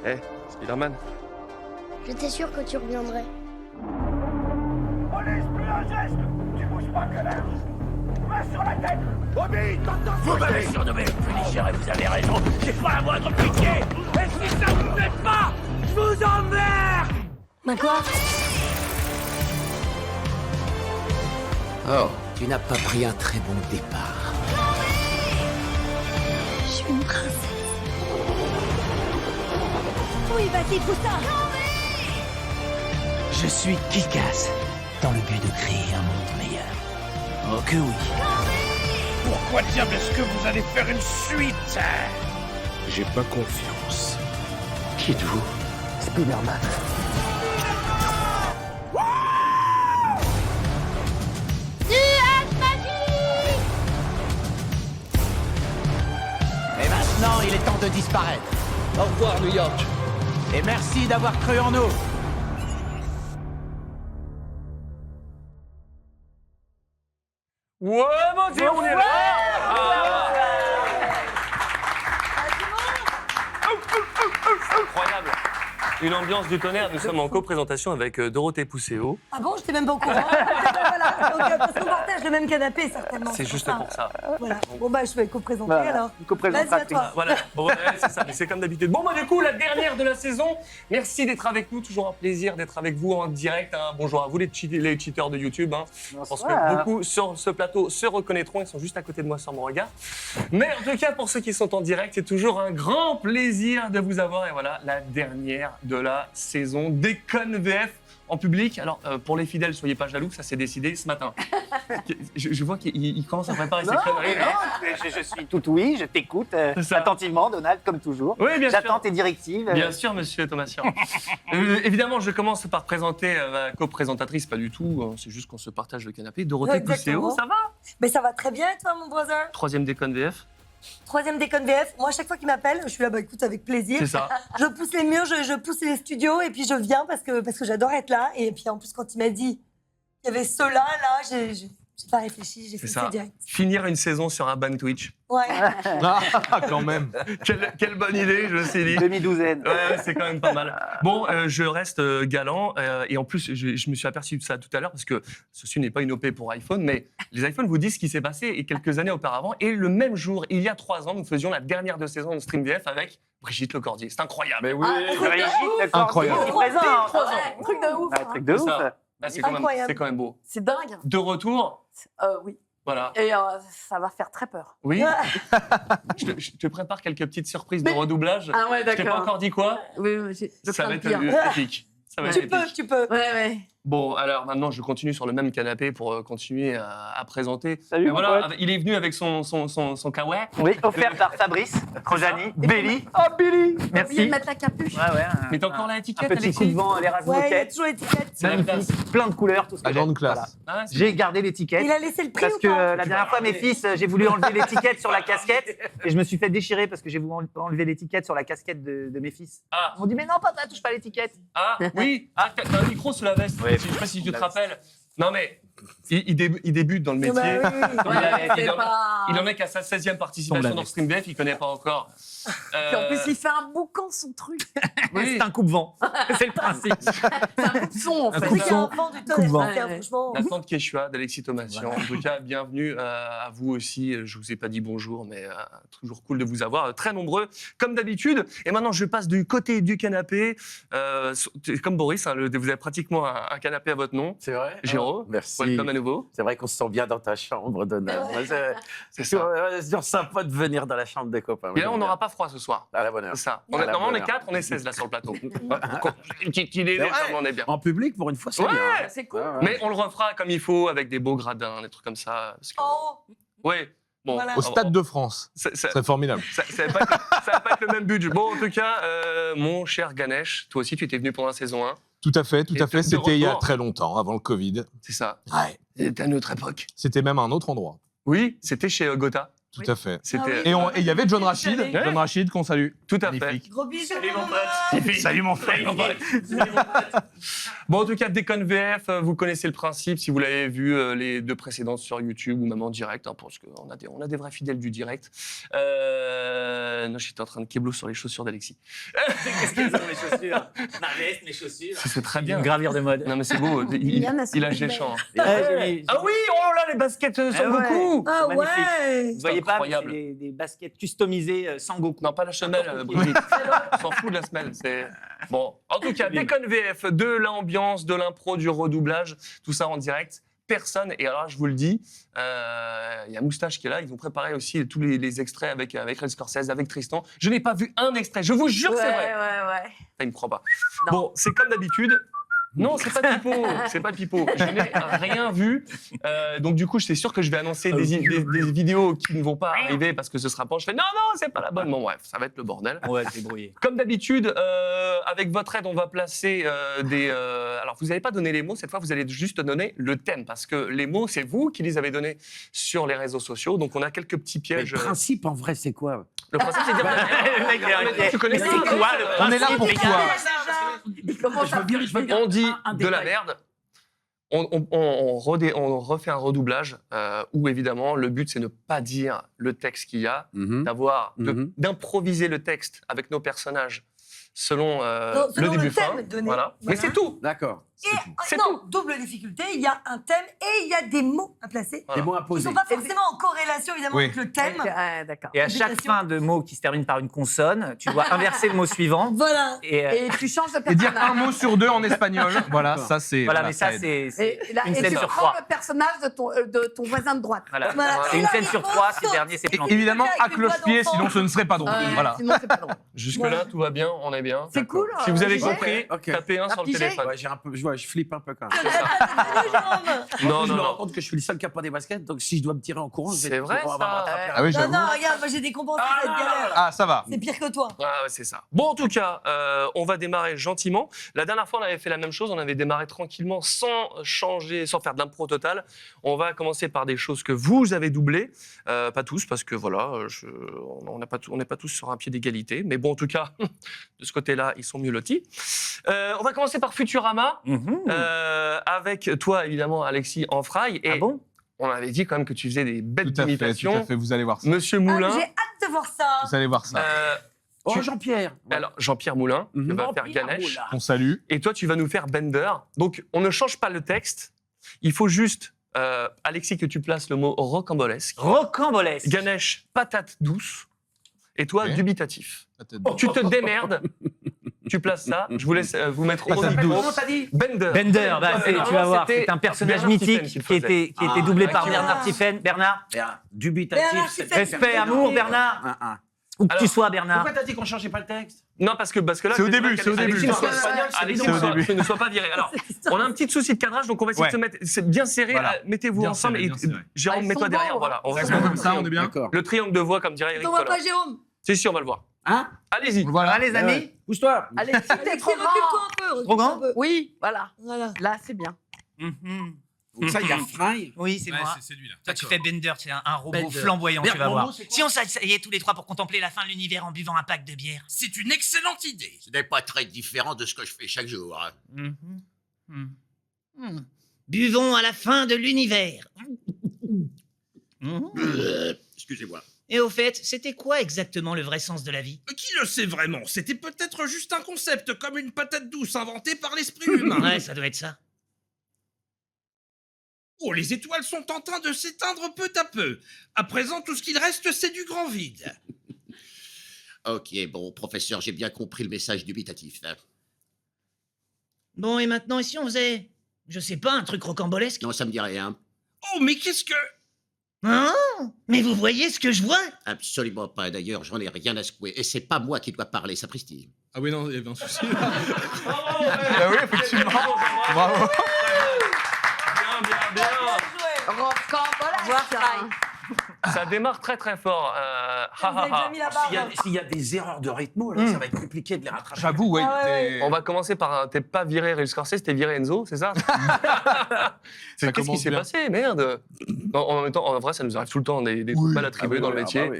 Eh, Spider-Man. J'étais sûr que tu reviendrais. Police, plus un geste. Tu bouges pas, connard. Main sur la tête. Bobby, t'entends? Vous m'avez surnommé le Punisher et vous avez raison. J'ai pas la moindre pitié. Et si ça vous plaît pas, je vous emmerde. Bah quoi? Oh, tu n'as pas pris un très bon départ. Je suis une princesse. Oui, vas-y, pousse ça. Je suis Kick-Ass, dans le but de créer un monde meilleur. Oh que oui. Pourquoi diable est-ce que vous allez faire une suite? J'ai pas confiance. Qui êtes-vous? Spider-Man. Et maintenant, il est temps de disparaître. Au revoir, New York. Et merci d'avoir cru en nous. Ouais, mon Dieu, on est là. Incroyable. Une ambiance du tonnerre. Nous sommes en co-présentation avec Dorothée Pousseau. Ah bon, j'étais même pas au courant. Voilà, donc, parce qu'on partage le même canapé, certainement. C'est juste pour ça. Voilà. Bon, bah, je vais co-présenter Voilà. alors. Co-présentatrice. Vas-y, à toi. Voilà, ouais, c'est ça, mais c'est comme d'habitude. Bon, bah, du coup, la dernière de la saison. Merci d'être avec nous, toujours un plaisir d'être avec vous en direct. Hein. Bonjour à vous, les cheaters de YouTube. Hein. Je pense que beaucoup sur ce plateau se reconnaîtront, ils sont juste à côté de moi sur mon regard. Mais en tout cas, pour ceux qui sont en direct, c'est toujours un grand plaisir de vous avoir. Et voilà, la dernière de la saison Déconne VF en public. Alors, pour les fidèles, soyez pas jaloux, ça s'est décidé ce matin. Je vois qu'il commence à préparer ses conneries. Je suis tout oui, je t'écoute C'est ça. attentivement, Donald, comme toujours. Oui, bien J'attends sûr. tes directives. Bien sûr, monsieur Thomasian. Évidemment, je commence par présenter ma co-présentatrice, pas du tout, hein, c'est juste qu'on se partage le canapé. Dorothée Exactement. Pousseau, ça va? Mais ça va très bien, et toi, mon brother? Troisième Déconne VF, Troisième Déconne VF. Moi, à chaque fois qu'il m'appelle, je suis là, bah écoute, avec plaisir. c'est ça. Je pousse les murs, je pousse les studios, et puis je viens parce que j'adore être là. Et puis en plus, quand il m'a dit qu'il y avait cela, là, j'ai pas réfléchi, j'ai C'est fait ça. direct. Finir une saison sur un ban Twitch. Ouais. Quand même. Quelle bonne idée, je me suis dit. Demi-douzaine. Ouais, c'est quand même pas mal. Bon, je reste galant et en plus, je me suis aperçu de ça tout à l'heure parce que ceci n'est pas une OP pour iPhone, mais les iPhones vous disent ce qui s'est passé et quelques années auparavant. Et le même jour, il y a 3 ans, nous faisions la dernière de saison de StreamVF avec Brigitte Lecordier. C'est incroyable. Mais oui. Brigitte, le Incroyable. corps, il est présent. Ouais, truc de ouf. Un truc de C'est ouf. ça. Ah, c'est Incroyable. quand même beau. C'est dingue. De retour, Oui. voilà. Et ça va faire très peur. Oui. je te prépare quelques petites surprises de redoublage. Ah ouais, Je t'ai pas d'accord. encore dit quoi. Oui, je Ça crains va le être pire. épique. Ça va être Tu peux. Ouais. Bon, alors maintenant, je continue sur le même canapé pour continuer à présenter. Salut, Et mon voilà, pote. il est venu avec son kawaii. Oui, offert par Fabrice, Crojani, Billy. Oh, Billy. Oubliez de Merci. mettre la capuche. Ouais. Mais t'as encore Un l'étiquette, petit Alexis coup de vent, les races Ouais, il y a moquettes. toujours l'étiquette. C'est la classe. Magnifique, plein de couleurs, tout ce que Agent de j'aime. classe. Voilà. Ah, c'est- J'ai gardé l'étiquette. Il a laissé le prix Parce ou que pas? la dernière fois, mes fils, j'ai voulu enlever l'étiquette sur la casquette et je me suis fait déchirer parce que j'ai voulu enlever l'étiquette sur la casquette de mes fils. Ah, Ils m'ont dit, mais non, papa, touche pas l'étiquette. oui. Ah, t'as un micro sous la veste. Oui. Je sais pas si tu te rappelles. Non, mais il débute dans le métier. Bah oui. Il en est qu'à sa 16e participation Son dans StreamVF, il connaît pas encore. Puis en plus, il fait un boucan, son truc. oui. C'est un coupe-vent. C'est le principe. C'est un coup de son, en Un fait. coup de C'est son. un vent du Coup de tonnerre, vent. c'est Ouais. franchement. La tante Quechua d'Alexis Thomasian. En tout cas, bienvenue à vous aussi. Je vous ai pas dit bonjour, mais toujours cool de vous avoir. Très nombreux, comme d'habitude. Et maintenant, je passe du côté du canapé. Comme Boris, hein, vous avez pratiquement un canapé à votre nom. C'est vrai? Géraud, Merci. welcome à nouveau. C'est vrai qu'on se sent bien dans ta chambre, Donald. Moi, C'est ça. C'est toujours sympa de venir dans la chambre des copains. Et là, on n'aura pas froid ce soir. À la bonne heure. C'est ça. À la Normalement, on bonne est heure. 4, on est 16 là sur le plateau. Une petite idée, C'est vrai. on est bien. En public, pour une fois, c'est Ouais. bien. hein. C'est cool. Ouais, ouais. Mais on le refera comme il faut, avec des beaux gradins, des trucs comme ça. Parce que... Oh, Ouais. Bon, Voilà. Au Stade de France. Ça C'est formidable. va pas être le même budget. Bon, en tout cas, mon cher Ganesh, toi aussi, tu étais venu pendant la saison 1. Tout à fait, tout Et à fait. de C'était il y a retour. très longtemps, avant le Covid. C'est ça. Ouais. C'était à une autre époque. C'était même un autre endroit. Oui, c'était chez Gotha. Tout à fait. C'était Et il y avait John Rachid. Ouais. John Rachid qu'on salue. tout à fait. Magnifique. Gros bisous. Salut mon pote. Salut mon frère. Bon, en tout cas, Déconne VF, vous connaissez le principe. Si vous l'avez vu les 2 précédentes sur YouTube ou même en direct, hein, parce qu'on a des vrais fidèles du direct. Non, j'étais en train de keblo sur les chaussures d'Alexis. Qu'est-ce qu'ils ont, mes chaussures? Ma veste, mes chaussures. C'est très bien. Une gravure de mode. Non, mais c'est beau. Yann a son Il a bébé. géchant. Ouais. Ah oui, oh là, les baskets sont Ah ouais. beaucoup. Ah Magnifique. ouais. Vous voyez pas, mais c'est incroyable. des baskets customisées sans Goku. Non, pas la semelle, Brigitte. On s'en fout de la semelle. Bon, en tout cas, Déconne VF, de l'ambiance, de l'impro, du redoublage, tout ça en direct. Personne, et alors je vous le dis, il y a Moustache qui est là, ils ont préparé aussi tous les extraits avec Red Scorsese, avec Tristan. Je n'ai pas vu un extrait, je vous jure que c'est vrai. Ouais. Il me croit pas. Non. Bon, c'est comme d'habitude. Non, c'est pas Pipo, c'est pas Pipo. Je n'ai rien vu. Donc du coup, c'est sûr que je vais annoncer des vidéos qui ne vont pas arriver parce que ce sera pas. Je fais non, c'est pas la bonne. Bon bref, ça va être le bordel. On va se débrouiller. Comme d'habitude, avec votre aide, on va placer des. Alors, vous n'allez pas donner les mots, cette fois, vous allez juste donner le thème, parce que les mots, c'est vous qui les avez donnés sur les réseaux sociaux. Donc, on a quelques petits Mais pièges. le principe, en vrai, c'est quoi? Le principe, c'est de dire. Le mec est inquiet. Tu connais Mais ça, c'est quoi le On est là principe, pour les toi. gars? Comment ça je veux bien On dit un de la détail. merde. On refait un redoublage où, évidemment, le but, c'est ne pas dire le texte qu'il y a, Mhm. d'improviser le texte avec nos personnages selon, Non, selon le début le thème fin. donné. Voilà. Mais Voilà. c'est tout. D'accord. Et C'est non, double difficulté, il y a un thème et il y a des mots à placer. Voilà. Des mots Ils ne imposés. sont pas forcément en corrélation, évidemment, Oui. avec le thème. D'accord. Et à chaque Indication. fin de mot qui se termine par une consonne, tu dois inverser le mot suivant. Voilà. Et Et tu changes de Et dire personnage. un mot sur 2 en espagnol. Voilà, ça c'est. voilà, mais ça, aide. c'est Et, là, une et scène tu sur prends 3. le personnage de ton voisin de droite. Voilà. Voilà. C'est Et une là, scène il sur faut 3, ces saut. derniers, c'est Et planté. évidemment, Avec à les doigts cloche-pied, d'enfant. sinon ce ne serait pas drôle. Voilà. Sinon, c'est pas drôle. Jusque-là, tout va bien, on est bien. C'est cool. Si vous avez Gégé. compris, Ok. tapez un T'as sur le pigé téléphone. Ouais, je flippe un peu quand même. Non, je non, me rends non. compte que je suis le seul qui n'a pas des baskets, donc si je dois me tirer en courant, je vais C'est vrai, on va me ça. rattraper. Ah oui, Non, j'avoue. non, regarde, moi j'ai décompensé cette galère. Ah, ça va. C'est pire que toi. Ah ouais, c'est ça. Bon, en tout cas, on va démarrer gentiment. La dernière fois, on avait fait la même chose. On avait démarré tranquillement, sans changer, sans faire d'impro total. On va commencer par des choses que vous avez doublées. Pas tous, parce que voilà, on n'est pas tous sur un pied d'égalité. Mais bon, en tout cas, de ce côté-là, ils sont mieux lotis. On va commencer par Futurama. Avec toi, évidemment, Alexis Enfray. Et Ah bon? on avait dit quand même que tu faisais des belles Tout à fait, imitations. vous allez voir ça. Monsieur Ah, Moulin. j'ai hâte de voir ça. Vous allez voir ça. Oh, Tu- Jean-Pierre. Alors, Jean-Pierre Moulin, qui va faire Jean-Pierre Ganesh. Moulin. On salue. Et toi, tu vas nous faire Bender. Donc, on ne change pas le texte. Il faut juste, Alexis, que tu places le mot rocambolesque. Rocambolesque. Ganesh, patate douce. Et toi, Ok. dubitatif. Patate Tu te démerdes. Tu places ça. Je vous laisse vous mettre au Patate micro. douce. Comment t'as dit? Bender. Bender, bah, tu vas voir, C'était c'est un personnage Bernard Tiphaine mythique qui le qui était faisait. doublé Ah, par qui Bernard va. Tiphaine. Bernard, Dubitatif. Bernard c'est- Tiphaine. respect, amour, Bernard. Où que Alors, tu sois, Bernard. Pourquoi t'as dit qu'on changeait pas le texte? Non, parce que là, C'est au début, c'est au Alexis début. ne soit- C'est espagnol, c'est Alexis bidon, ne ça. soit- ne soit pas viré. Alors, on a un petit souci de cadrage, donc on va essayer de se mettre c'est bien serré. Voilà. Mettez-vous Bien ensemble serré, et bien serré. Jérôme, Ah, ils mets-toi sont derrière. beaux, Voilà, on On reste reste comme ça, on est bien. D'accord. le triangle de voix, comme dirait Je Eric t'en vois Collin. pas, Jérôme. Si, on va le voir. Hein? Allez-y. Voilà. Ah, les amis. Ouais. Pousse-toi. Allez, si t'es Alexis, trop recule-toi grand. un peu. recule-toi Trop grand un peu. Oui, voilà. Voilà. Là, c'est bien. Mhm. Donc ça, il y a Fry. Oui, c'est moi. c'est celui-là. Toi, tu fais Bender, c'est un robot Bender. flamboyant, Merde, tu vas mon voir. nom, c'est quoi Si on s'asseyait tous les trois pour contempler la fin de l'univers en buvant un pack de bière. C'est une excellente idée. Ce n'est pas très différent de ce que je fais chaque jour. Hein. Buvons à la fin de l'univers. Excusez-moi. Et au fait, c'était quoi exactement le vrai sens de la vie? Qui le sait vraiment? C'était peut-être juste un concept, comme une patate douce inventée par l'esprit humain. Ouais, ça doit être ça. Oh, les étoiles sont en train de s'éteindre peu à peu. À présent, tout ce qu'il reste, c'est du grand vide. Ok, bon, professeur, j'ai bien compris le message dubitatif. Hein. Bon, et maintenant, et si on faisait, je sais pas, un truc rocambolesque? Non, ça me dit rien. Oh, mais qu'est-ce que... Hein? Mais vous voyez ce que je vois? Absolument pas. D'ailleurs, j'en ai rien à secouer. Et c'est pas moi qui dois parler, sapristi. Ah oui, non, il y avait un souci. Ah oui, effectivement. Bravo. Bien, bien, bien. Rocambolesque. Au revoir, Fry. Ça démarre très très fort. Vous avez déjà mis la barre. S'il y a des erreurs de rythme, là, ça va être compliqué de les rattraper. J'avoue, ouais. Ah ouais, t'es- On va commencer par t'es pas viré Ril Scorsese, t'es viré Enzo, c'est ça? Qu'est-ce qui commence s'est bien. passé, merde? Non, en même temps, en vrai, ça nous arrive tout le temps, des trucs mal attribués dans le métier,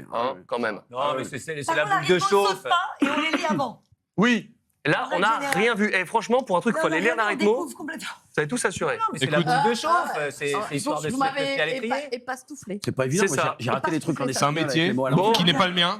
quand même. Non, mais c'est Par la contre, boule de rythme, on chauffe. saute pas et on les lit avant. Oui, là, En on n'a général. rien vu. Et franchement, pour un truc, il Là, fallait on lire on l'arithmo, découvre complètement. ça avait tout s'assuré. Non, mais c'est la Écoute. boule de chauffe. C'est Ah, histoire de vous se mettre m'avez à l'étrier. épastoufflé. C'est pas évident, C'est moi, ça. j'ai raté des trucs en C'est un métier Bon. qui n'est pas le mien.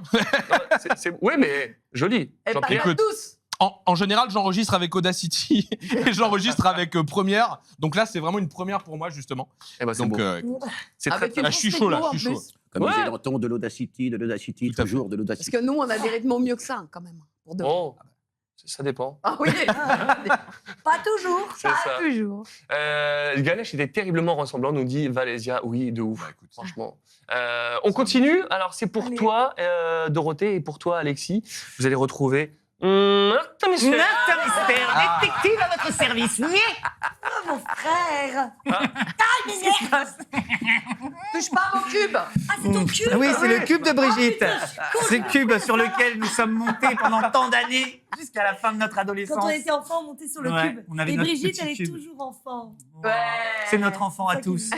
Oui, mais joli. Jean-Pierre. Écoute. tous. En général, j'enregistre avec Audacity et j'enregistre avec Premiere. Donc là, c'est vraiment une première pour moi, justement. Eh ben, c'est Donc, beau. C'est très, Avec très une Là, je suis chaud, là, grosse je suis techno, chaud. en plus. Comme Ouais. disait Danton, de l'Audacity, Tout à toujours de Parce l'Audacity. que nous, on a des rythmes mieux que ça, quand même. Pour de vrai. Oh, ça dépend. Ah oui, Pas toujours. C'est ça. toujours. Ganesh était terriblement ressemblant, nous dit Valésia. Oui, de ouf, Bah, écoute. franchement. On continue. Alors, c'est pour Allez. toi, Dorothée, et pour toi, Alexis. Vous allez retrouver. Notre mystère. Notre mystère, détective à votre service. Oh, mon frère. Touche pas à mon cube. Ah, c'est ton cul. Oui, c'est le cube de Brigitte. Oh, putain, je suis con. C'est le cube sur lequel nous sommes montés pendant tant d'années, jusqu'à la fin de notre Quand adolescence. on était enfant, on montait sur le Ouais, cube. on avait Et notre Brigitte, petit elle est cube. toujours enfant. C'est notre enfant à C'est ça tous.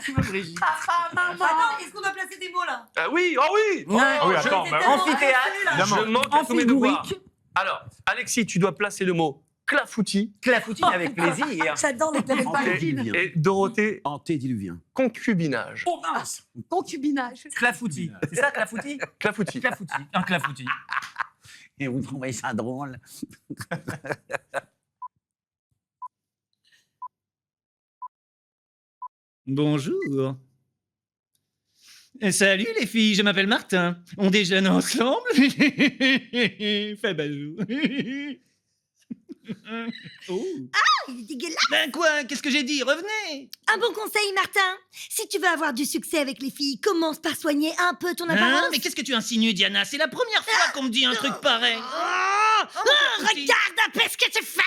qui Brigitte. Papa, maman. Attends, est-ce qu'on doit placer des mots là? Ah oui, oh oui. Ouais. Ah oui, je- attends, J'étais bah, tellement amphithéâtre, stressée, là. évidemment. Je manque à tous mes devoirs. Figurique. Alors, Alexis, tu dois placer le mot clafoutis Clafoutis avec plaisir. J'adore les planètes. Antédiluvien. et Dorothée, Antédiluvien. concubinage. Oh mince. Concubinage. Clafoutis. C'est ça, clafoutis? Clafoutis. Clafoutis. Un clafoutis. Et vous trouvez ça drôle? Bonjour. Salut les filles, je m'appelle Martin. On déjeune ensemble. Fais bazou. Oh. Il est dégueulasse. Ben quoi? Qu'est-ce que j'ai dit? Revenez. Un bon conseil, Martin. Si tu veux avoir du succès avec les filles, commence par soigner un peu ton apparence. Hein? Mais qu'est-ce que tu insinues, Diana? C'est la première fois qu'on me dit un truc pareil. Regarde un peu ce que tu fais.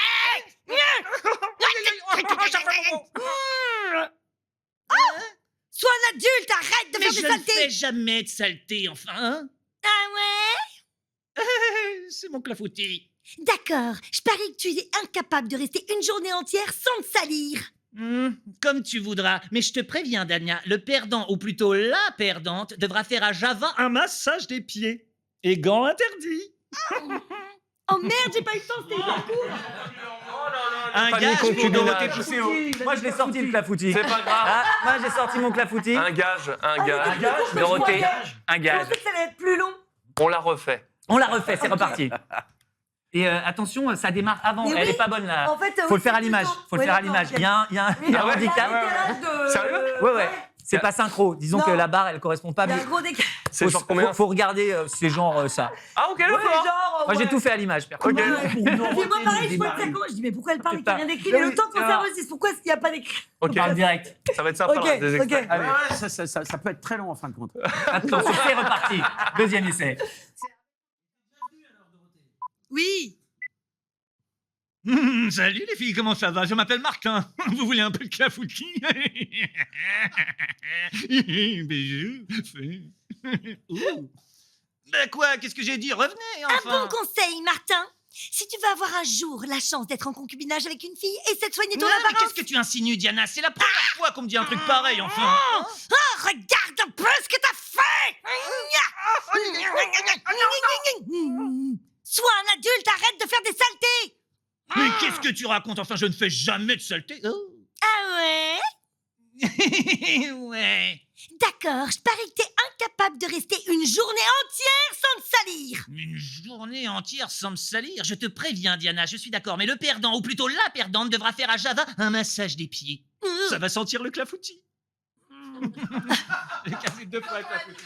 Sois un adulte, arrête de Mais faire je des ne saletés. fais jamais de saleté, enfin. Hein? Ah ouais? C'est mon clafoutis. D'accord, je parie que tu es incapable de rester une journée entière sans te salir. Comme tu voudras. Mais je te préviens, Dania, le perdant, ou plutôt la perdante, devra faire à Java un massage des pieds. Et gants interdits. Oh merde, j'ai pas eu le temps, c'était hyper court. Un Pas gage mis pour concubinage. Dorothée Pousséo. Moi, je l'ai sorti, le clafoutis. C'est pas grave. Ah, moi, j'ai sorti mon clafoutis. Un gage, un Ah, gage. mais du coup, Dorothée, je un Je gage. pensais que ça allait être plus long. On l'a refait. On l'a refait, c'est reparti. Et attention, ça démarre avant. Mais Elle oui. est pas bonne là. En fait, Faut le faire à l'image. Faut le faire à l'image. Il y a un handicap. Sérieux Ouais, ouais. C'est pas synchro. Disons Non. que la barre, elle correspond pas. Il y a Mais un gros décalage. C'est genre combien? faut regarder, c'est genre ça. Ah, ok, Ouais, d'accord. genre, Moi, j'ai ouais. tout fait à l'image, perso. Ok. Ouais. Et puis moi, pareil, je vois que ça commence. Je dis, mais pourquoi elle parle et qu'il n'y a rien d'écrit? Mais le temps qu'on s'investisse, pourquoi est-ce qu'il n'y a pas d'écrit? Ok, On parle direct. ça va être sympa. Ok, là, des extraits. ok. Allez, Ouais, ça peut être très long en fin de compte. attention, c'est reparti. Deuxième essai. Oui. Salut les filles, comment ça va? Je m'appelle Martin. Vous voulez un peu de clafoutis? Bisous. Ouh. Ben quoi? Qu'est-ce que j'ai dit? Revenez, Un enfin. bon conseil, Martin. Si tu veux avoir un jour la chance d'être en concubinage avec une fille, essaie de soigner ton Non, mais apparence. qu'est-ce que tu insinues, Diana? C'est la première fois qu'on me dit un truc pareil, enfin. Oh, regarde un peu ce que t'as fait. Sois un adulte, arrête de faire des saletés. Mais qu'est-ce que tu racontes? Enfin, je ne fais jamais de saleté. Oh. Ah ouais? Ouais. D'accord, je parie que t'es incapable de rester une journée entière sans te salir. Une journée entière sans me salir. Je te préviens, Diana, je suis d'accord, mais le perdant, ou plutôt la perdante, devra faire à Java un massage des pieds. Ça va sentir le clafoutis. J'ai cassé 2 fois le clafoutis.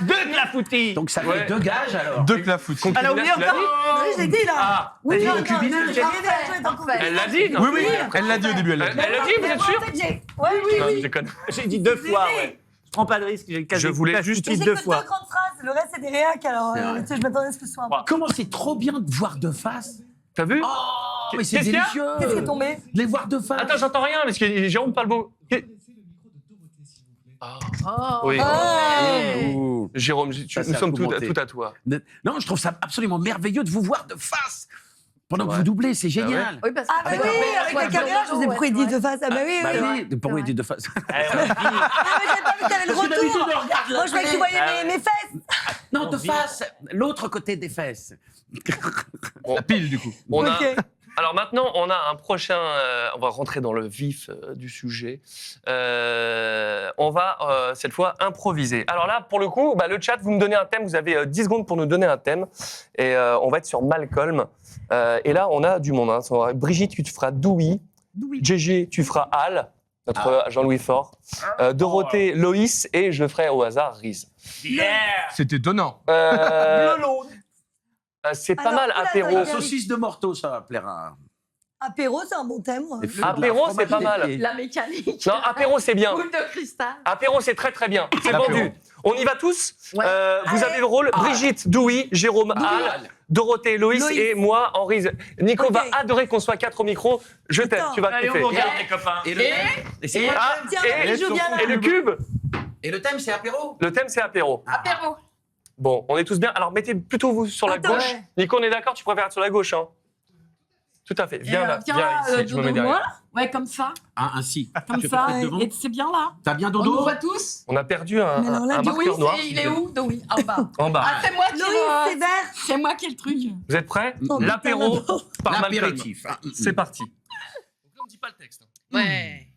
Deux clafoutis. Donc ça fait Ouais. 2 gages alors. Deux clafoutis. Alors, oui, Tu l'as encore. dit Oui, j'ai dit là. Ah, Oui, T'as dit non, concubinage, non, j'ai j'ai dit. arrivé à jouer dans concubinage. elle l'a dit, non? Oui, oui, elle l'a dit au début. Elle l'a dit. Elle l'a dit, vous êtes Moi, sûr? en fait, j'ai. Ouais, oui, Non, je oui. déconne. J'ai dit 2 fois, ouais. Je prends pas de risque, j'ai cassé Je voulais juste- J'ai deux que deux fois. grandes phrases, le reste c'est des réacs, alors C'est vrai. tu sais, je m'attendais à ce que ce soit un peu. Comment c'est trop bien de voir de face. T'as vu? Oh, mais c'est Qu'est-ce qu'il y a délicieux. Qu'est-ce qui est tombé? De les voir de face. Attends, j'entends rien, parce que Jérôme parle beau. Oui. Oh. Jérôme, Ça, nous c'est sommes tout argumenté. à toi. Non, je trouve ça absolument merveilleux de vous voir de face. Pendant que Ouais. vous doublez, c'est génial. Oui, parce Ah, bah que- oui, avec la caméra, je vous ai pris dit de face. Ah, bah oui, Bah oui. oui, pourquoi il dit de face Ah, mais j'avais pas vu qu'elle avait le retour. Moi, je voyais que tu voyais mes fesses. Non, de face, l'autre côté des fesses. La pile, du coup. On a- Ok. Alors maintenant, on a un prochain. On va rentrer dans le vif du sujet. On va cette fois improviser. Alors là, pour le coup, le chat, vous me donnez un thème. Vous avez 10 secondes pour nous donner un thème. Et on va être sur Malcolm. Et là, on a du monde. Hein. Brigitte, tu te feras Dewey. GG, tu feras Al, notre Jean-Louis Faure. Dorothée, Loïs. Et je ferai au hasard Riz. C'est étonnant. C'est pas Alors, mal, oula, apéro. ça y est. Saucisse de morteau, ça va plaire à... Apéro, c'est un bon thème. moi. Apéro, c'est pas mal. La mécanique. Non, apéro, c'est bien. Boule de cristal. Apéro, c'est très très bien. C'est L'apéro. vendu. On y va tous. Ouais. Vous avez le rôle Brigitte, Dewey, Jérôme, Al, Dorothée, Loïs Loïs. et moi, Henri. Nico Ok. va adorer qu'on soit 4 au micro. Je t'aime, Putain. tu vas Allez, on kiffer. vous regarde, les copains. Et le thème Et c'est quoi Ah, Tiens, et, je viens là. et le cube. Et le thème, c'est apéro Le thème, c'est apéro. Apéro. Bon, on est tous bien. Alors, mettez plutôt vous sur la Attends, gauche. ouais. Nico, on est d'accord, tu préfères être sur la gauche, hein? Tout à fait. Viens là, Tiens, viens ici, je me mets dodo, derrière. moi. Ouais, comme ça. Ah, ainsi. Comme Tu ça. peux te mettre devant Et c'est bien là. T'as bien On nous dodo voit tous. On a perdu un Mais alors là, un du Oui, marqueur noir. il est où Oui, en bas. En bas. Ah, c'est moi qui Loïs, c'est le... vert. C'est moi qui ai le truc. Vous êtes prêts? Oh, putain, L'apéro là-bas. par Malcolm. L'apéritif. Ah, C'est parti. Donc là, on ne dit pas le texte. Ouais.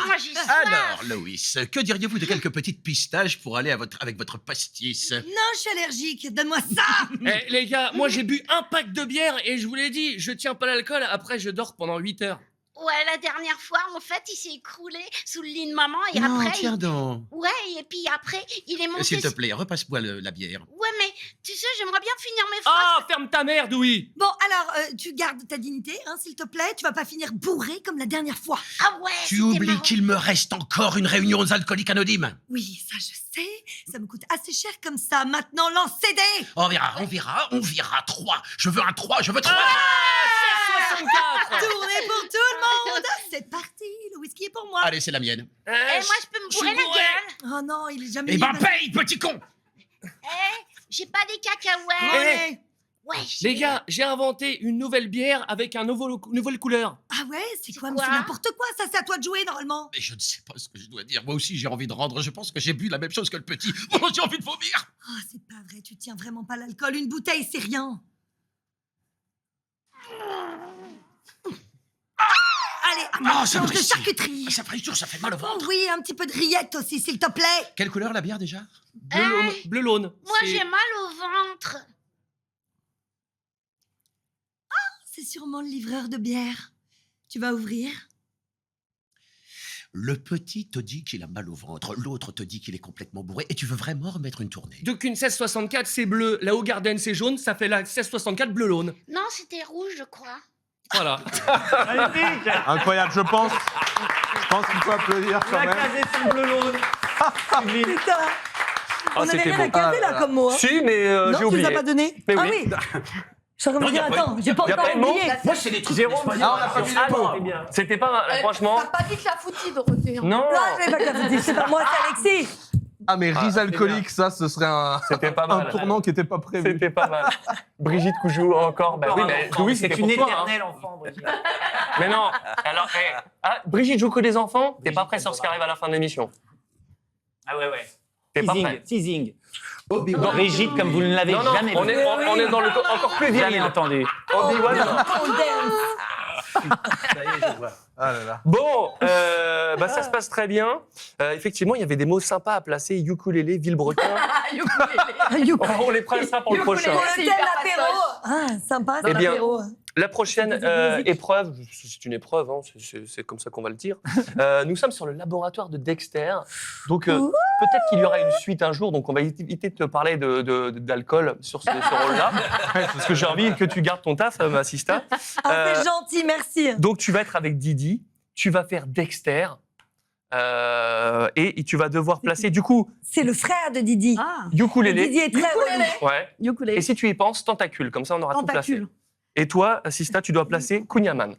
Moi, j'y suis. Alors, Loïs, que diriez-vous de quelques petites pistaches pour aller avec votre pastis? Non, je suis allergique. Donne-moi ça. Eh, les gars, moi j'ai bu un pack de bière et je vous l'ai dit, je tiens pas l'alcool, après je dors pendant 8 heures. Ouais, la dernière fois, en fait, il s'est écroulé sous le lit de maman et Non, après. tiens donc. Ouais, et puis après, il est monté. S'il te plaît, repasse-moi la bière. Ouais, mais tu sais, j'aimerais bien finir mes phrases. Ah, ferme ta mère, Dewey. Bon, alors, tu gardes ta dignité, hein, s'il te plaît. Tu vas pas finir bourré comme la dernière fois. Ah ouais. Tu c'était oublies marrant. qu'il me reste encore une réunion aux alcooliques anonymes. Oui, ça je sais. Ça me coûte assez cher comme ça. Maintenant, lance CD. On verra. 3. Je veux un 3, je veux 3. Ah, 64. Tournez pour tout le monde. C'est parti. Le whisky est pour moi. Allez, c'est la mienne. Et moi, je peux me je suis bourrer la bourré. gueule. Oh non, il est jamais Eh ben, libre. paye, petit con. J'ai pas des cacahuètes. Eh, Ouais. les gars, j'ai inventé une nouvelle bière avec une nouvelle couleur. Ah ouais, c'est quoi, mais quoi c'est n'importe quoi. Ça, c'est à toi de jouer normalement. Mais je ne sais pas ce que je dois dire. Moi aussi, j'ai envie de rendre. Je pense que j'ai bu la même chose que le petit. Oh, j'ai envie de vomir. Oh, c'est pas vrai. Tu tiens vraiment pas l'alcool. Une bouteille, c'est rien. Allez, Oh, ça mange de brise. charcuterie. Ça fait dur, ça fait mal au Oh ventre. oui, un petit peu de rillettes aussi, s'il te plaît. Quelle couleur la bière déjà? Bleu laune. Bleu laune. Moi, C'est- j'ai mal au ventre. Ah, c'est sûrement le livreur de bière. Tu vas ouvrir? Le petit te dit qu'il a mal au ventre, l'autre te dit qu'il est complètement bourré, et tu veux vraiment remettre une tournée. Donc une 1664, c'est bleu. La Hoegaarden, c'est jaune. Ça fait la 1664 bleu laune. Non, c'était rouge, je crois. Voilà. Incroyable, je pense qu'il faut applaudir quand même. bleu laune. Putain. On avait c'était rien à beau. caser là comme mot. Hein. Si, mais Non, j'ai tu oublié. nous as pas donné. Mais Ah oui. oui. Je suis en train de me dire, attends, j'ai pas y a encore pas de mots oublié. Moi, c'est des trucs Jérôme, espagnols. Ah, on a pas mis Ah les mots. non, c'était pas mal, franchement. T'as pas dit que la foutie, Dorothée. hein. Non, Non, je vais pas te la foutre, c'est pas moi, c'est Alexis. Ah, mais riz alcoolique, ça, ce serait c'était pas un mal. tournant qui n'était pas prévu. C'était pas mal. Brigitte Coujou encore. Bah oui, mais oui, c'est c'était une pour toi, hein. éternelle enfant, Brigitte. Mais non. Alors, Brigitte joue que des enfants. T'es pas prêt sur ce qui arrive à la fin de l'émission. Ah ouais, ouais. T'es pas prêt. Teasing. Brigitte, comme vous ne l'avez Non, non, jamais on vu. est dans le encore plus Jamais viril. entendu. Obi-Wan. On dance. Ah là là. Bon, ça se passe très bien. Effectivement, il y avait des mots sympas à placer. Ukulélé, Villebrequin. On les prendra pour le Ukulélé. prochain. Pour le C'est thème hyper l'apéro. Ah, sympa, Eh c'est bien, l'apéro. La prochaine C'est des musiques. épreuve, c'est une épreuve, hein, c'est comme ça qu'on va le dire. Nous sommes sur le laboratoire de Dexter. Donc, peut-être qu'il y aura une suite un jour. Donc, on va éviter de te parler d'alcool sur ce rôle-là. Parce que j'ai envie que tu gardes ton taf, ma sista. Ah, c'est gentil, merci. Donc, tu vas être avec Didi. Tu vas faire Dexter. Et tu vas devoir placer, du coup, C'est le frère de Didi. Ah, ukulélé. Didi est très relou. Ouais. ukulélé. Et si tu y penses, tentacule. Comme ça, on aura tout placé. Tentacule. Et toi, Sista, tu dois placer Kunyaman.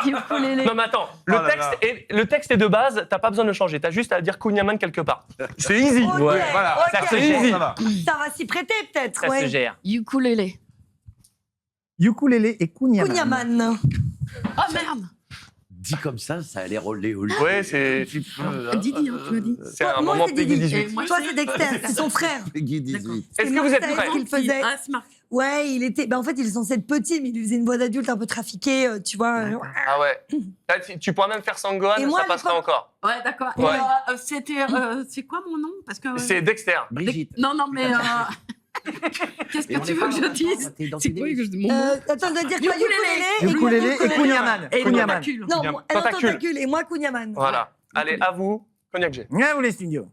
Ukulélé. Non mais attends, Oh là là. le texte est de base, t'as pas besoin de le changer, t'as juste à dire Kunyaman quelque part. C'est easy. Ok, Voilà, ok. ça se C'est gère. easy. Ça va. Ça va s'y prêter peut-être. Ça ouais. se gère. Ukulélé. Ukulélé et Kunyaman. Kunyaman. Oh merde. Dit comme ça a l'air olé olé. Ouais, c'est Didi, hein, tu m'as dit. c'est un Moi, moment c'est Peggy Didi. 18. Moi, Toi, je c'est sais. Dexter, c'est son frère. Peggy 18. Est-ce que vous êtes Marseille prêts qu'il faisait. Ah, c'est marqué. Ouais, il était. En fait, il est censé être petit, mais il lui faisait une voix d'adulte un peu trafiquée, tu vois. Ah ouais. Là, tu pourras même faire Sangohan, Et moi, ça à passerait l'époque- encore. Ouais, d'accord. Ouais. Et, c'était. C'est quoi mon nom? Parce que. C'est Dexter. Brigitte. Non, non, mais. Qu'est-ce que tu veux que je dise? C'est quoi que je mon nom? Attends, je dois dire quoi? Ukulélé. Ukulélé et Kunyaman. Et Kunyaman. tentacule. Non, Kunyaman. moi, non, Tentacule. Tentacule. Et moi, Kunyaman. Voilà. Allez, à vous, Cognac G. Viens vous les studios.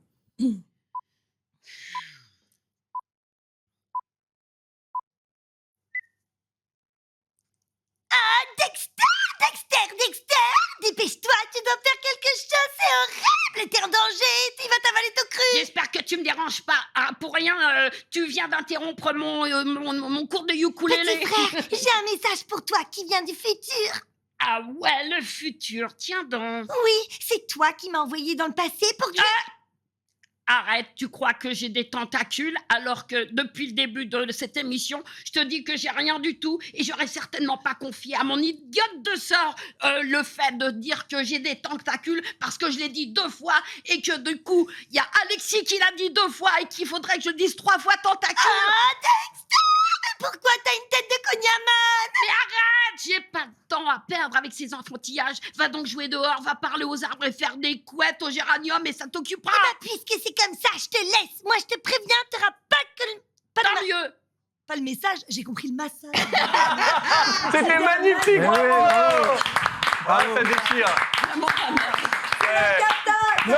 Dexter, dépêche-toi, tu dois faire quelque chose, c'est horrible, t'es en danger, il va t'avaler tout cru. J'espère que tu me déranges pas. Ah, pour rien, tu viens d'interrompre mon cours de ukulélé. Petit frère, j'ai un message pour toi qui vient du futur. Ah ouais, le futur, tiens donc. Oui, c'est toi qui m'as envoyé dans le passé pour que je... Arrête, tu crois que j'ai des tentacules alors que depuis le début de cette émission, je te dis que j'ai rien du tout et j'aurais certainement pas confié à mon idiote de sœur le fait de dire que j'ai des tentacules parce que je l'ai dit 2 fois et que du coup, il y a Alexis qui l'a dit 2 fois et qu'il faudrait que je dise 3 fois tentacules. Ah, Dexter, mais pourquoi t'as une tête de Kunyaman? Mais arrête, j'ai pas de temps à perdre avec ces enfantillages. Va donc jouer dehors, va parler aux arbres et faire des couettes aux géraniums et ça t'occupera. Bah, puisque c'est comme ça, je te laisse. Moi, je te préviens, t'auras pas que le... Tant mieux. Pas le message, j'ai compris le massage. C'était magnifique, Ouais, bravo. bravo. Ah, ça déchire. Non,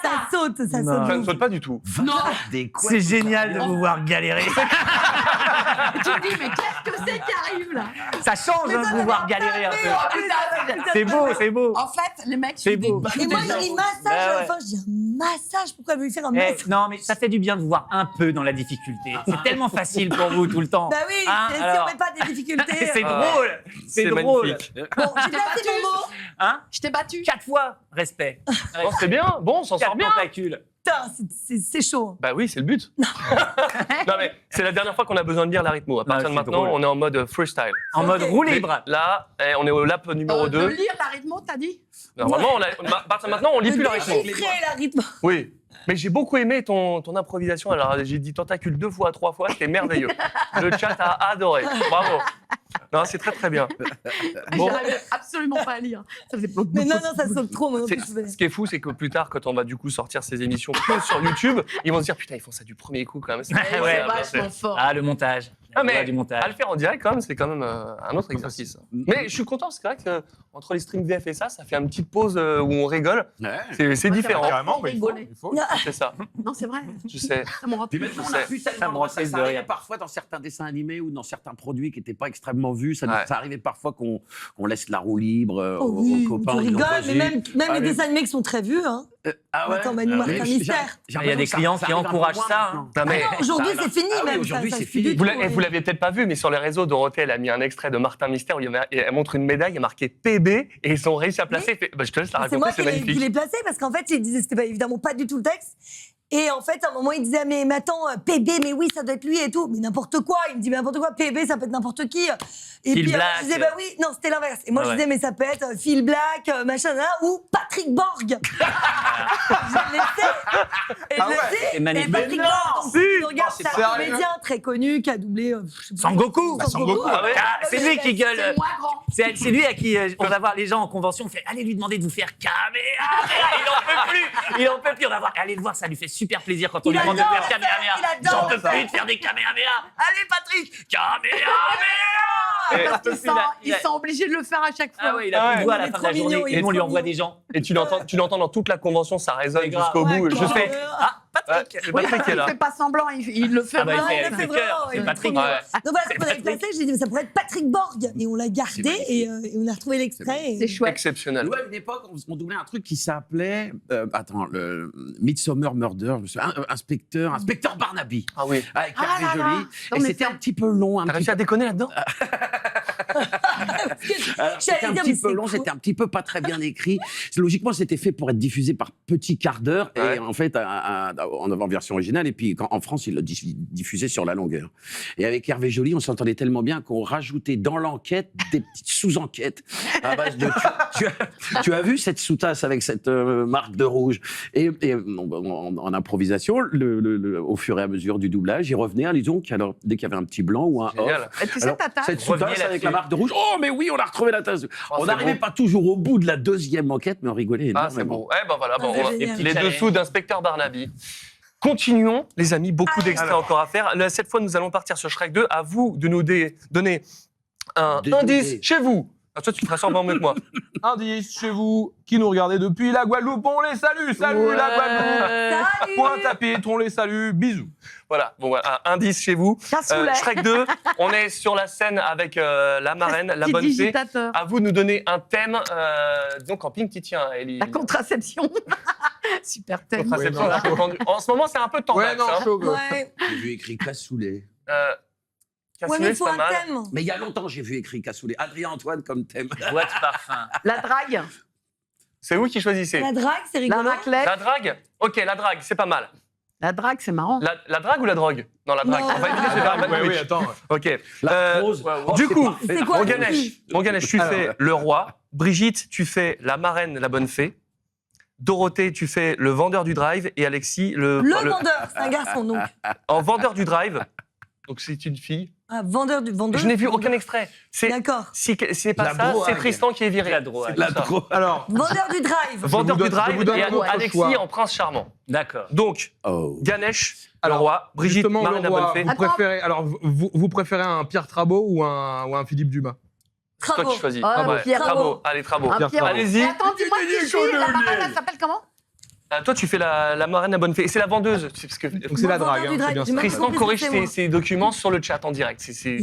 Ça saute, ça ça saute. ne saute pas du tout. Non. Des couettes. C'est génial de vous voir galérer. Tu te dis, mais qu'est-ce que c'est qui arrive là? Ça change hein, de vous voir galérer un peu. Oh, putain, C'est beau, c'est beau. En fait, les mecs, C'est beau. Et moi, j'ai dit massage Ouais, à ouais. la fin. Je dis un massage, pourquoi lui faire un Eh, massage? non, mais ça fait du bien de vous voir un peu dans la difficulté. C'est tellement facile pour vous tout le temps. Bah oui, Hein, si alors. on met pas des difficultés. C'est drôle. C'est drôle. magnifique. Bon, j'ai placé mon mot. Hein Je t'ai battu. 4 fois, respect. Bon, c'est bien, bon, on s'en sort 4 bien. tentacules. Putain, c'est chaud. Bah oui, c'est le but. Non mais c'est la dernière fois qu'on a besoin de lire la rythmo. À partir de c'est maintenant, drôle. on est en mode freestyle. En mode roue Mais libre. Là, on est au lap numéro De 2. lire la rythmo, t'as dit? Normalement, à partir de maintenant, on lit plus la rythmo. Déchiffrer la rythme. Oui. Mais j'ai beaucoup aimé ton improvisation. Alors, j'ai dit tentacule 2 fois, 3 fois, c'était merveilleux. Le chat a adoré. Bravo. Non, c'est très très bien. Bon. J'arrivais absolument pas à lire. Ça faisait bloc. Mais non, ça saute trop, moi non plus. Ce qui est fou, c'est que plus tard, quand on va du coup sortir ces émissions que sur YouTube, ils vont se dire putain, ils font ça du premier coup quand même. C'est C'est Ouais, vachement fort. Ah, le montage. Ah, La mais voix du montage. à le faire en direct, quand même, c'est quand même un autre exercice. Mais je suis content, parce que c'est vrai qu'entre les streams VF et ça fait une petite pause où on rigole. Ouais. C'est différent. Carrément, oui, Rigoler. il faut. C'est ça. Non, c'est vrai. Je sais. Ça m'en Puis rappelle. maintenant, Je on a sais. plus Ça me tellement. rend Ça triste de arrivait rire. parfois dans certains dessins animés ou dans certains produits qui n'étaient pas extrêmement vus. Ça arrivait parfois qu'on laisse la roue libre Oh aux oui, copains. tu en disant, rigoles, mais vas-y. même les Allez. dessins animés qui sont très vus. Hein. Ah ouais. Attends, Manu Martin Mais Mystère. j'ai Il y a des l'impression que clients ça qui arrive un peu encouragent moins ça, hein. maintenant. Non, mais Aujourd'hui, Ça c'est fini, ah oui, même. aujourd'hui, ça c'est se fini. fait vous trop, ouais. l'avez peut-être pas vu, mais sur les réseaux, Dorothée, elle a mis un extrait de Martin Mystère où elle montre une médaille, il y a marqué PB, et ils ont réussi à placer. Bah, je te laisse la C'est moi raconter, c'est qui magnifique. l'ai placé parce qu'en fait, il disait, c'était évidemment pas du tout le texte. Et en fait, à un moment, il disait, mais attends, PB, mais oui, ça doit être lui et tout. Mais n'importe quoi. Il me dit, mais n'importe quoi, PB, ça peut être n'importe qui. Et Phil puis, Black. je disais, bah oui, non, c'était l'inverse. Et moi, Ah je ouais. disais, mais ça peut être Phil Black, machin, là, ou Patrick Borg. Je le laissais. Et Ah je le ouais. sais. C'est Et magnifique. Patrick Mais Borg, donc, si. tu regardes, c'est c'est un sérieux. comédien très connu qui a doublé. je sais pas. Sangoku. Sangoku. Ah ouais. Ah, c'est lui qui gueule. C'est moins grand. C'est lui à qui on va voir les gens en convention. On fait allez lui demander de vous faire Kamehameha. Il en peut plus. Il en peut plus. On va voir. Allez le voir, ça lui fait super plaisir quand on Il lui demande de adore faire le faire, Kamehameha. il adore J'en peux le faire. plus de faire des Kamehameha. Allez Patrick, Kamehameha. Parce qu'ils ils sont obligés de le faire à chaque fois. Ah ouais, il a plus de voix à la Il est fin de la trop journée. mignon, il Et est nous on lui trop envoie mignon. des gens. Et tu l'entends dans toute la convention, ça résonne C'est grave. jusqu'au bout. Ouais, Je quand fais. même. Ah Patrick. C'est Patrick qui est Il là. fait pas semblant, il le fait Ah bah, vraiment. il il fait le avec fait le cœur. vraiment, C'est il est Patrick. trop mignon. Ouais. Donc voilà, C'est quand on avait Patrick. placé, j'ai dit, mais ça pourrait être Patrick Borg. Et on l'a gardé et on a retrouvé l'extrait. C'est chouette. Exceptionnel. Nous, à une époque, on doublait un truc qui s'appelait le Midsommar Murder, je me souviens, inspecteur Barnaby, Ah oui. avec Ah Hervé là là. Joly. En Et c'était effet. un petit peu long. T'as réussi à déconner là-dedans C'était un dire, petit mais peu c'est long, cool. c'était un petit peu pas très bien écrit. Logiquement, c'était fait pour être diffusé par petits quarts d'heure. Ouais. Et en fait, en version originale. Et puis, en France, ils l'ont diffusé sur la longueur. Et avec Hervé Joly, on s'entendait tellement bien qu'on rajoutait dans l'enquête des petites sous-enquêtes. À base de, tu as vu cette sous-tasse avec cette marque de rouge. Et en improvisation, au fur et à mesure du doublage, il revenait en disant qu'alors, dès qu'il y avait un petit blanc ou un Génial. off, Et tu sais, alors, ta tasse cette Reveniez sous-tasse avec là-dessus. la marque de rouge, oh mais oui, on a retrouvé la tasse. Oh, On c'est n'arrivait beau. pas toujours au bout de la deuxième enquête, mais on rigolait Ah, c'est énormément. beau. Eh ben voilà, bon, c'est on va- génial. les dessous d'inspecteur Barnaby. Continuons, les amis, beaucoup d'extraits encore à faire. Là, cette fois, nous allons partir sur Shrek 2. À vous de nous donner un indice chez vous. Ah, toi, tu feras sûrement mieux que moi. Indice chez vous qui nous regardez depuis la Guadeloupe, on les salue. Salut la Guadeloupe. Salut. Pointe à pied, on les salue. Bisous. Voilà, bon, voilà, un indice chez vous. Cassoulet. Shrek 2, on est sur la scène avec la marraine, la Petit bonne fée. digitateur. À vous de nous donner un thème, disons camping qui tient, Ellie. La contraception. Super thème. Contraception, Ouais, non, là, chaud. vendu. En ce moment, c'est un peu tendance. Ouais, non, hein. chaud. quoi. Ouais. J'ai vu écrit cassoulet. Ouais, Cassoulet, mais il c'est faut pas un mal. thème. Mais il y a longtemps, j'ai vu écrit cassoulet. Adrien Antoine comme thème. Boîte parfum. La drague. C'est vous qui choisissez. La drague, c'est La rigolo. raclette. La drague. Ok, la drague, c'est pas mal. La drague, c'est marrant. La drague ou la drogue? Non, la drague. Non. On va éviter de se faire un Ouais, sandwich. oui, attends. Ok. L'arthrose. Du c'est coup, parfait. C'est quoi mon le Ganesh, tu fais le roi. Brigitte, tu fais la marraine, la bonne fée. Dorothée, tu fais le vendeur du drive. Et Alexis, Le vendeur, c'est un garçon donc. en vendeur du drive. Donc c'est une fille. Ah, vendeur du vendeur. Je n'ai vu aucun extrait. D'accord. Si c'est pas La ça, drogue. c'est Tristan qui est viré. La drogue. C'est La tout ça. drogue. Alors, Vendeur du drive. Vendeur Je vous du donne- je drive vous donne et un autre Alexis choix. en prince charmant. D'accord. Donc, Oh. Ganesh, le Alors, roi. Brigitte, justement, marraine, le la bonne roi, fée. vous préférez, alors, vous préférez un Pierre Trabeau ou un Philippe Dumas? C'est toi Travaux. qui choisis. Ah, Ouais, Pierre Trabeau. Allez, Trabeau. Un Pierre Pierrot. Trabeau. Allez-y. Et attends, dis-moi qui je suis. La marraine, elle s'appelle comment? Toi, tu fais la marraine, la bonne fée. Et c'est la vendeuse. C'est parce que Donc c'est la Vendeur drague, du hein, drive, c'est bien j'ai ça. mal Tristan compris ce que corrige c'est, moi. ses documents sur le chat en direct. Il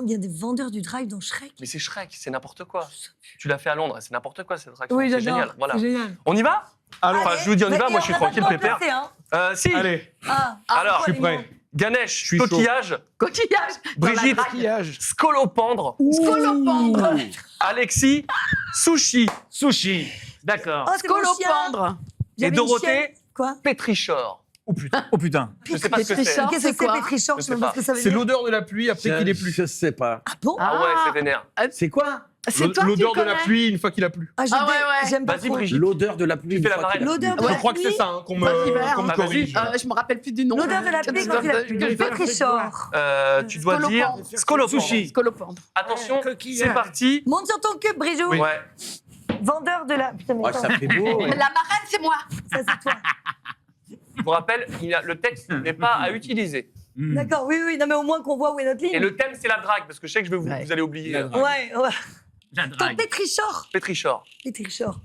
y a des vendeurs du drive dans Shrek. Mais c'est Shrek, c'est n'importe quoi. Tu l'as fait à Londres, c'est n'importe quoi cette attraction. Oui, c'est j'adore. génial. Voilà. C'est génial. On y va? Alors, Enfin, je vous dis on y va, moi je suis tranquille, pépère. Si. allez, Alors, je suis prêt. Ganesh, suis chaud. coquillage, Coquillage. Dans la Brigitte, drague. scolopendre, Scolopendre. Alexis, sushi, Sushi. D'accord. Oh, c'est mon chien. Scolopendre. et J'avais une Dorothée, chienne. Quoi pétrichor. Oh putain, oh putain. Je sais pas ce que c'est. Pétrichor. Qu'est-ce que c'est quoi c'est Pétrichor? Je Je sais sais même pas pas. ce que ça veut C'est dire. l'odeur de la pluie après qu'il est plu. Je sais pas. Ah bon? Ah ouais, c'est vénère. C'est quoi? C'est toi qui L'odeur de la connais. pluie une fois qu'il a plu. Ah, Ah ouais, ouais. j'aime pas Vas-y, trop. Brigitte. L'odeur de la pluie. Tu fais une la fois qu'il a L'odeur plu. de Je la crois que c'est pluie. ça hein, qu'on Pas me, d'hiver, qu'on me hein. Vas-y. corrige. Je me rappelle plus du nom. L'odeur de la pluie quand il a plu. Pétrichor. Tu dois dire scolopendre. Sushi. Scolopendre. Attention, Coquillage. c'est parti. Monte sur ton cube, Brijou. Ouais. Vendeur de la. Putain, mais Ouais, ça attends, fait beau. Mais la marraine, c'est moi. ça c'est toi. Je vous rappelle, le texte n'est pas à utiliser. D'accord, oui, oui. Non, mais au moins qu'on voit où est notre ligne. Et le thème, c'est la drague, parce que je sais que vous allez oublier. La drague. Ouais, ouais. La Ton drague. Pétrichor. Pétrichor. Pétrichor.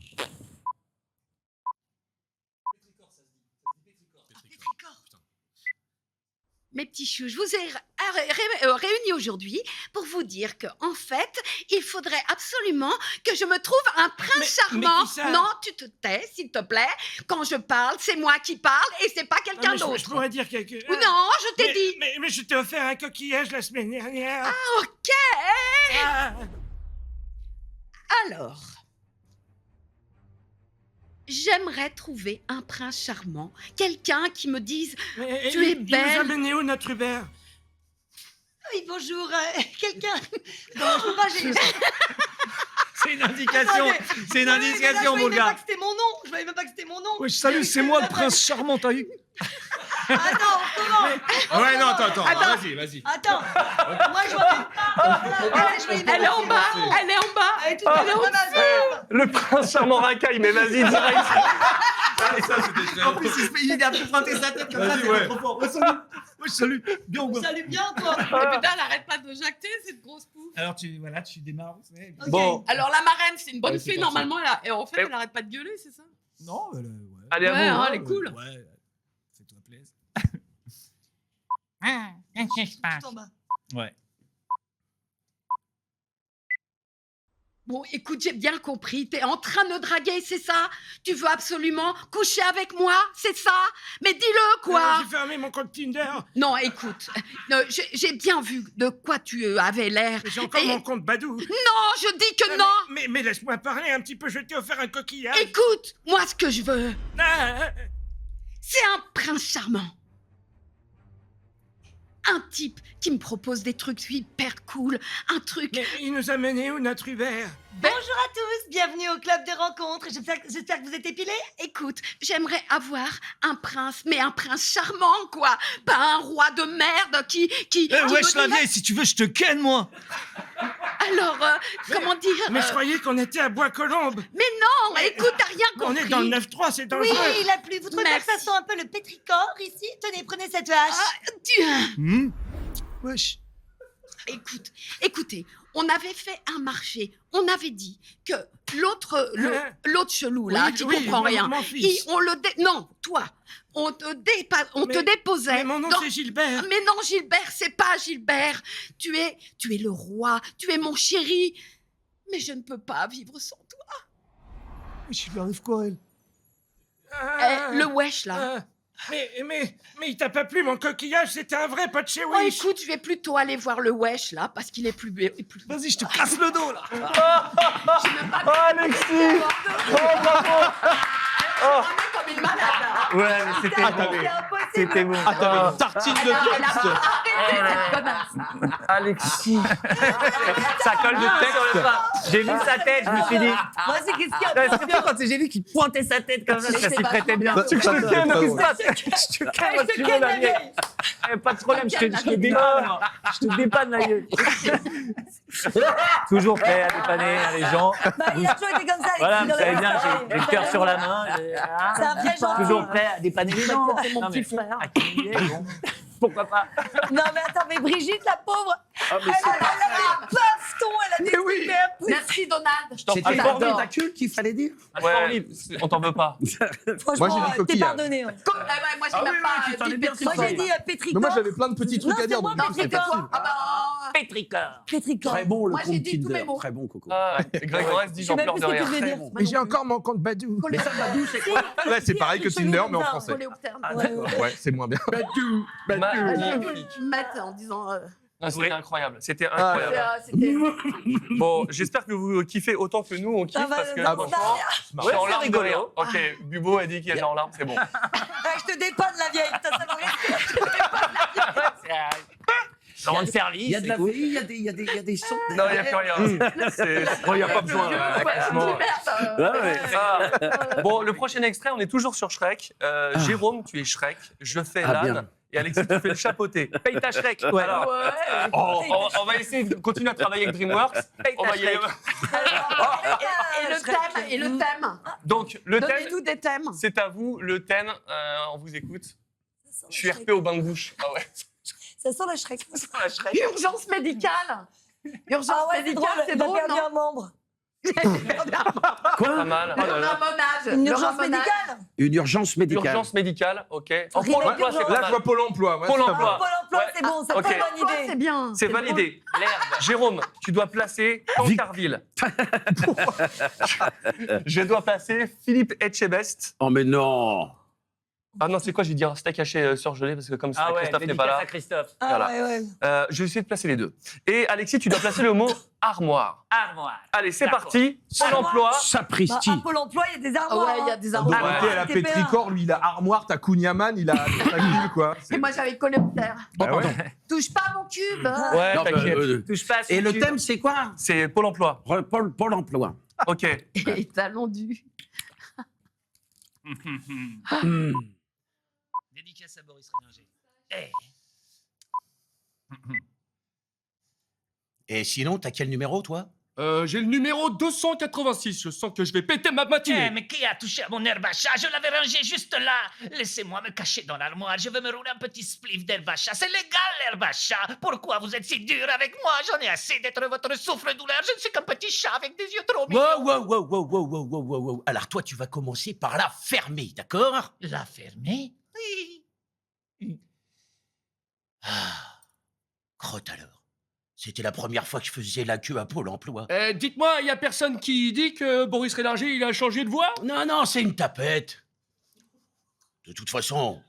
Mes petits choux, je vous ai réunis aujourd'hui pour vous dire que en fait, il faudrait absolument que je me trouve un prince Mais charmant. qui ça? Non, tu te tais, s'il te plaît. Quand je parle, c'est moi qui parle et c'est pas quelqu'un Ah, mais d'autre. je pourrais dire quelque... Non, je t'ai dit. Mais je t'ai offert un coquillage la semaine dernière. Ah, ok. Ah. Alors, j'aimerais trouver un prince charmant, quelqu'un qui me dise Mais Tu es il nous belle. a mené où, notre Hubert? Oui, bonjour. Quelqu'un. Bonjour, moi, j'ai. C'est une indication. C'est une indication, mon Je voyais même pas gars. que c'était mon nom. Je voyais même pas que c'était mon nom. Ouais, salut, c'est moi le prince charmant, t'as eu? Ah non, comment? Ouais, non, attends, vas-y. Attends. Moi, je vois même pas. Elle est en bas, elle est en bas. Elle est toute seule. Le prince charmant racaille, mais vas-y, direct. En plus, il a pu pointer sa tête comme ça, c'est ouais. trop fort. Ouais, salut, bien ou pas? Salut bien, toi. Mais putain, elle arrête pas de jacter, cette grosse pouffe. Alors, tu démarres. Ouais. Ok. Bon, Alors, la marraine, c'est une bonne Ouais, c'est fille, parti. normalement. Et en fait, Eh. elle arrête pas de gueuler, c'est ça? Non, ouais. allez à Ouais, vous. hein, elle est cool. Ouais, fais-toi plaisir. Tout en bas. Ouais. Bon, écoute, j'ai bien compris. T'es en train de me draguer, c'est ça? Tu veux absolument coucher avec moi, c'est ça? Mais dis-le, quoi! J'ai fermé mon compte Tinder. Non, écoute, j'ai bien vu de quoi tu avais l'air. J'ai encore Et- mon compte Badou. Non, je dis que non! Mais laisse-moi parler un petit peu, je t'ai offert un coquillage. Écoute, moi, ce que je veux, Ah, c'est un prince charmant. Un type qui me propose des trucs hyper cool. Un truc... mais il nous a mené où, notre Hubert? Bonjour à tous, bienvenue au club des rencontres. J'espère que vous êtes épilés. Écoute, j'aimerais avoir un prince, mais un prince charmant, quoi. Pas un roi de merde qui wesh, me la dit- vieille, si tu veux, je te ken, moi. Alors, comment dire Mais je croyais qu'on était à Bois-Colombes. Mais non, écoute, t'as rien compris. On est dans le 9-3, c'est dangereux. Oui, il a plu. Vous trouvez pas que ça Merci. sent un peu le pétrichor ici? Tenez, prenez cette hache. Wesh. Écoutez, on avait fait un marché. On avait dit que l'autre chelou là, Oui, qui oui, comprend rien, mon fils. non, toi, on te déposait. Mais mon nom, dans- c'est Gilbert. Mais non, Gilbert, c'est pas Gilbert. Tu es le roi. Tu es mon chéri. Mais je ne peux pas vivre sans toi. Je lui arrive quoi, elle? Le wesh là. Mais il t'a pas plu, mon coquillage, c'était un vrai pote chez Oh, Wish. écoute, je vais plutôt aller voir le wesh là parce qu'il est plus. Vas-y, je te casse le dos, là. Alexis! Oh, bravo! Comme une malade. Ouais, mais c'était bon. C'était bon. Ah, t'avais une tartine de texte. Arrêtez cette connasse. Alexis. Ça colle de tête sur le pas. J'ai vu sa tête, je me suis dit. Moi, c'est qu'est-ce qu'il y a? C'est pas quand j'ai vu qu'il pointait sa tête comme ça, ça s'y prêtait bien. Tu Je te ken, Christophe. Je te calme, tu veux, la vieille. Pas de problème, je te dépanne, moi. Je te dépanne, la gueule. Toujours prêt à dépanner les gens. Bah, il a toujours été comme ça. Voilà, Alexis, vous savez dans bien, les- j'ai le cœur sur la main. C'est un vrai gentil. Toujours prêt à dépanner les gens. C'est mon Non, petit mais- frère. à qui il est, bon. Pourquoi pas? Non, mais attends, mais Brigitte, la pauvre, Ah, mais elle a un pafton, elle a des oui. super pouces. Merci Donald. t'en C'était prie. formidable qu'il fallait dire. Ouais, on t'en veut pas. Franchement, Moi, j'ai dit t'es coquillage. pardonné. Ouais. Moi, j'ai même pas dit Moi, j'ai dit pétrichor. Mais moi, j'avais plein de petits trucs Non, à dire. c'est moi, donc c'est pétrichor. facile. Ah bah, Pétricor. Pétrichor. Très bon, le Moi, j'ai compte dit tous mes Tinder. mots. Très bon, Coco. Ah, Grégoire dit Je sais j'en même pleure plus de ce que tu rire. devais dire. Mais j'ai encore mon compte Badou. Mais ça, Badou, c'est quoi? Ouais, c'est pareil que Tinder, mais en français. coléoptère. Ouais, c'est moins bien. Badou. Magnifique. Mettre en disant. Ah, c'était incroyable. C'était Ah, incroyable. C'était. Bon, j'espère que vous kiffez autant que nous on kiffe Ça va, parce que ça va. franchement, je suis Ouais, en c'est larmes de rigolo. rire. Ok, Bubo a dit qu'il est en larmes, c'est bon. Je te dépanne, la vieille. Putain, ça va rester. Rendre Il service. y a de la écoute. vie, il y a des sons. Non, il n'y a plus rien. Il n'y a pas besoin. Franchement. Ah. Bon, le prochain extrait, on est toujours sur Shrek. Jérôme, tu es Shrek. Je fais Ah, l'âne. bien. Et Alexis, tu fais le chapeauté. Paye ta Shrek. Alors, on va essayer de continuer à travailler avec DreamWorks. Paye ta On va y aller. Shrek. Et le thème. Donc, le thème, Donnez-nous des thèmes. c'est à vous. Le thème, on vous écoute. Je suis RP au bain de bouche. Ah ouais. Ça sent la Shrek. Urgence médicale. Urgence Ah ouais, c'est drôle. médicale, c'est Il a drôle, perdu non? un membre. Pas mal. Oh Le là là. ramonage. Une le urgence ramonage. médicale. Une urgence médicale. Urgence médicale, ok. En Rime Pôle avec emploi, c'est urgence. pas Là, je mal. vois Pôle emploi. Ouais, Pôle ça va. emploi. Pôle emploi, Ouais. c'est bon. C'est Ok. pas une bonne Pourquoi idée. c'est bien. C'est validé. Jérôme, tu dois placer Tancarville. Je dois placer Philippe Etchebest. Oh, mais non. Ah non, c'est quoi? Je vais dire steak haché surgelé parce que comme ça, Ah ouais, Christophe n'est dédicace pas là. à Christophe. Ah Voilà. ouais, ouais. Je vais essayer de placer les deux. Et Alexis, tu dois placer le mot armoire. Armoire. Allez, c'est D'accord. parti. Pôle emploi. Bah, Sapristi. à Pôle emploi, il y a des Ah armoires. ouais, il y a hein. des Ah, donc, armoires. ok, la TPA. Pétricor, lui, il a armoire, t'as Kunyaman, il a tranquille, quoi. Et moi, j'avais coléoptère. Ah ouais. Touche pas à mon cube. Ouais, Non, bah, t'inquiète. Touche pas à Et ce le cul. thème, c'est quoi? C'est Pôle emploi. Pôle emploi. Ok. Et talon du. Dédicace à Boris Réninger. Et sinon, t'as quel numéro, toi? J'ai le numéro 286. Je sens que je vais péter ma matinée. Mais qui a touché à mon herbe à chat? Je l'avais rangé juste là. Laissez-moi me cacher dans l'armoire. Je veux me rouler un petit spliff d'herbe à chat. C'est légal, l'herbe à chat. Pourquoi vous êtes si dur avec moi? J'en ai assez d'être votre souffre-douleur. Je ne suis qu'un petit chat avec des yeux trop mignons. Wow. Alors, toi, tu vas commencer par la fermer, d'accord? La fermer? Ah, crotte alors. C'était la première fois que je faisais la queue à Pôle emploi. Dites-moi, il y a personne qui dit que Boris Rélarger, il a changé de voix? Non, c'est une tapette. De toute façon,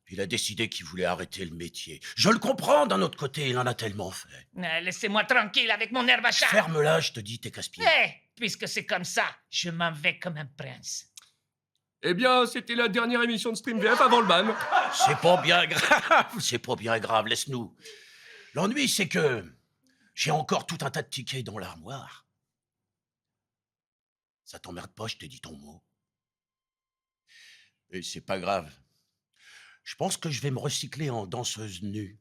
il a décidé qu'il voulait arrêter le métier. Je le comprends, d'un autre côté, il en a tellement fait. Laissez-moi tranquille avec mon herbe à chat. Ferme-la, je te dis, t'es casse-pied. Puisque c'est comme ça, je m'en vais comme un prince. Eh bien, c'était la dernière émission de Stream VF avant le ban. C'est pas bien grave, c'est pas bien grave, laisse-nous. L'ennui, c'est que j'ai encore tout un tas de tickets dans l'armoire. Ça t'emmerde pas, je t'ai dit ton mot. Et c'est pas grave. Je pense que je vais me recycler en danseuse nue.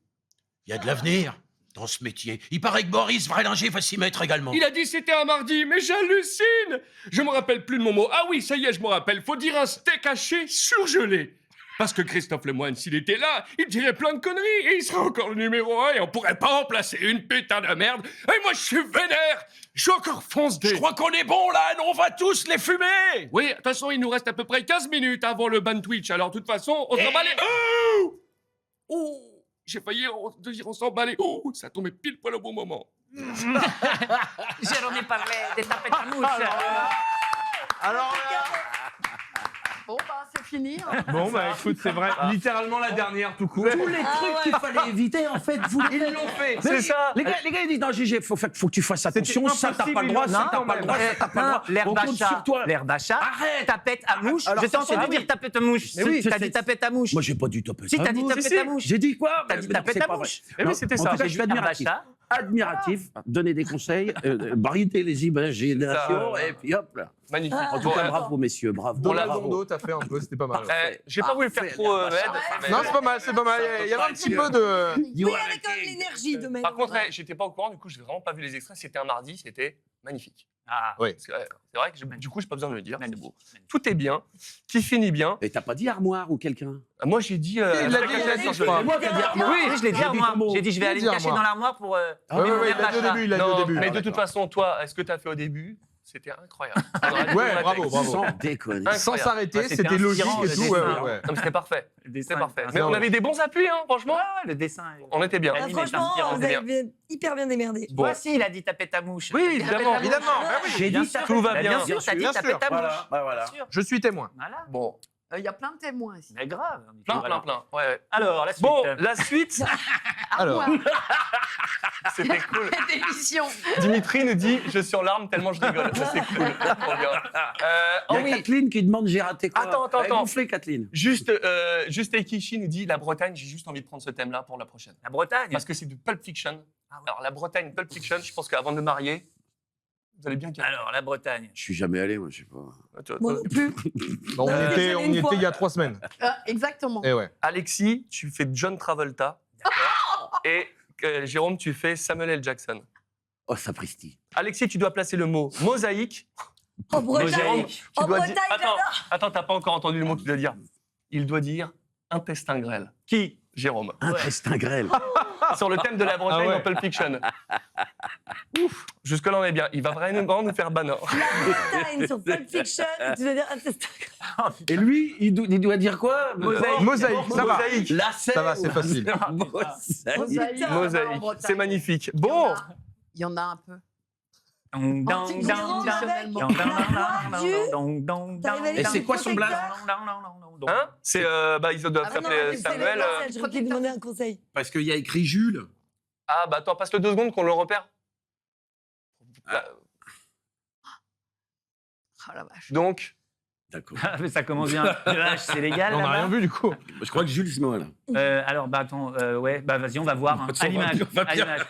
Il y a de l'avenir dans ce métier. Il paraît que Boris Rélarger va s'y mettre également. Il a dit c'était un mardi, mais j'hallucine. Je me rappelle plus de mon mot. Ah oui, ça y est, je me rappelle. Faut dire un steak haché surgelé. Parce que Christophe Lemoine, s'il était là, il dirait plein de conneries et il serait encore le numéro 1 et on pourrait pas en placer une putain de merde. Et moi, je suis vénère. Je suis encore fonce-dé. Je crois qu'on est bon là, on va tous les fumer. Oui, de toute façon, il nous reste à peu près 15 minutes avant le ban Twitch. Alors, de toute façon, on s'en bat les... Oh, j'ai failli dire on s'en bat les... Oh, ça tombait pile poil au bon moment. Jérôme parlait des tapettes à mouche. Alors Bon, bah, c'est fini. hein. Bon, bah écoute, c'est vrai. Littéralement la dernière, tout court. Tous les trucs qu'il fallait éviter, en fait, vous Ils l'ont fait, Mais c'est oui, ça. Les gars, ils disent, non, Gégé, faut que tu fasses attention, ça, t'as pas le droit, ça, t'as pas le droit, ça, t'as pas le droit. L'herbe On à compte chat, sur toi. l'herbe à chat, Arrête. tapette à mouche. Alors, Je t'ai ça, entendu ah oui. dire tapette à mouche. Mais oui, T'as je dit sais. tapette à mouche. Moi, j'ai pas dit tapette Si, à t'as dit mouche. tapette à mouche. J'ai dit quoi? T'as dit Mais non, tapette c'est à pas mouche. vrai. Eh oui, c'était En ça. tout cas, J'ai je suis dit herbe à admiratif. chat. Admiratif, donner des conseils, brider les imaginations, et puis hop là. Magnifique. En tout cas, bravo, messieurs, bravo. Donald Bravo. Londo, t'as fait un peu, c'était pas mal. J'ai pas voulu faire trop aide. mais- Non, c'est pas mal, c'est pas mal. Il y avait un petit peu de. Oui, avec comme l'énergie de mettre. Par contre, j'étais pas au courant, du coup, j'ai vraiment pas vu les extraits. C'était un mardi, c'était magnifique. Ah, Oui. C'est vrai que du coup, j'ai pas besoin de le dire. C'est beau. Tout est bien, qui finit bien. Et t'as pas dit armoire ou quelqu'un? Moi, j'ai dit. Il l'a dit, je crois. Moi, t'as dit armoire. Oui, je l'ai dit J'ai armoire. ton mot. J'ai dit, je vais aller dit me cacher armoire. dans l'armoire pour. Ouais, ouais, il l'a dit au début, il a dit au Non, début. mais Ah, de toute d'accord. façon, toi, ce que t'as fait au début, c'était incroyable. Ouais, bravo, bravo. Sans déconner. Incroyable. Sans s'arrêter, Ouais, c'était c'était logique inspirant, et le tout. dessin. Ouais. Non, mais c'était parfait. Le dessin, C'était parfait. c'est Mais on ouais. avait des bons appuis, hein, franchement. Ouais, le dessin. On était bien. Ah, L'anime est franchement, inspirant. vous avez hyper bien démerdé. Bon. Moi aussi, il a dit tapette à mouche. Oui, évidemment. Évidemment, bah oui. J'ai Bien dit sûr. tout va Bah, bien. Bien sûr, t'as dit Bien tapette sûr. à mouche. Voilà, bah voilà. Bien sûr. Je suis témoin. Voilà. Bon, Il y a plein de témoins ici. Mais grave. plein, Voilà. plein. Ouais, ouais. Alors, la suite. Bon, la suite, Alors, c'était cool. Cette émission. Dimitri nous dit je suis en larmes tellement je rigole. Ça, c'est cool. Trop bien. Il y a oui. Kathleen qui demande j'ai raté quoi. Attends. Elle est gonflée, Kathleen. Juste Eikichi nous dit la Bretagne, j'ai juste envie de prendre ce thème-là pour la prochaine. La Bretagne. Parce que c'est du Pulp Fiction. Alors, la Bretagne, Pulp Fiction, je pense qu'avant de me marier, vous allez bien Alors, la Bretagne. Je suis jamais allé, moi, je sais pas. Moi non plus. on Non, y était, j'allais une fois. il y a 3 semaines. Exactement. Et ouais. Alexis, tu fais John Travolta. Et Jérôme, tu fais Samuel L. Jackson. Oh, sapristi. Alexis, tu dois placer le mot mosaïque. En Bretagne. Jérôme, En tu dois Bretagne, dire. j'adore. Attends, t'as pas encore entendu le mot que tu dois dire. Il doit dire intestin grêle. Qui Jérôme. Intestin grêle. Sur le thème de la Bretagne Ah ouais. dans Pulp Fiction. Ouf, jusque-là on est bien. Il va vraiment nous faire banner. La Bretagne sur Pulp Fiction. Tu dois dire intestin. Et lui, il doit dire quoi? Mosaïque, ça va. Mosaïque. La scène. Ça va, c'est facile. Mosaïque. Mosaïque. C'est magnifique. Bon. Il y en a un peu. Dong, dong, Antique dong, Jérôme dong, avec dong, la voix du- dong, dong, T'arrives dong, avec Et un c'est quoi son blaze? protecteur. Hein C'est ils doivent Ah bah non, s'appeler c'est Samuel. le conseil, je crois qu'il demandait un conseil. Parce qu'il y a écrit Jules. Ah bah attends, passe le 2 secondes qu'on le repère. Oh la vache. Donc, D'accord. Ah, mais ça commence bien. Le H, c'est légal. On n'a là-bas rien vu du coup. Je crois que Jules, c'est moi, là. Alors, bah attends, ouais, bah vas-y, on va voir. hein. On À l'image. va À bien. l'image.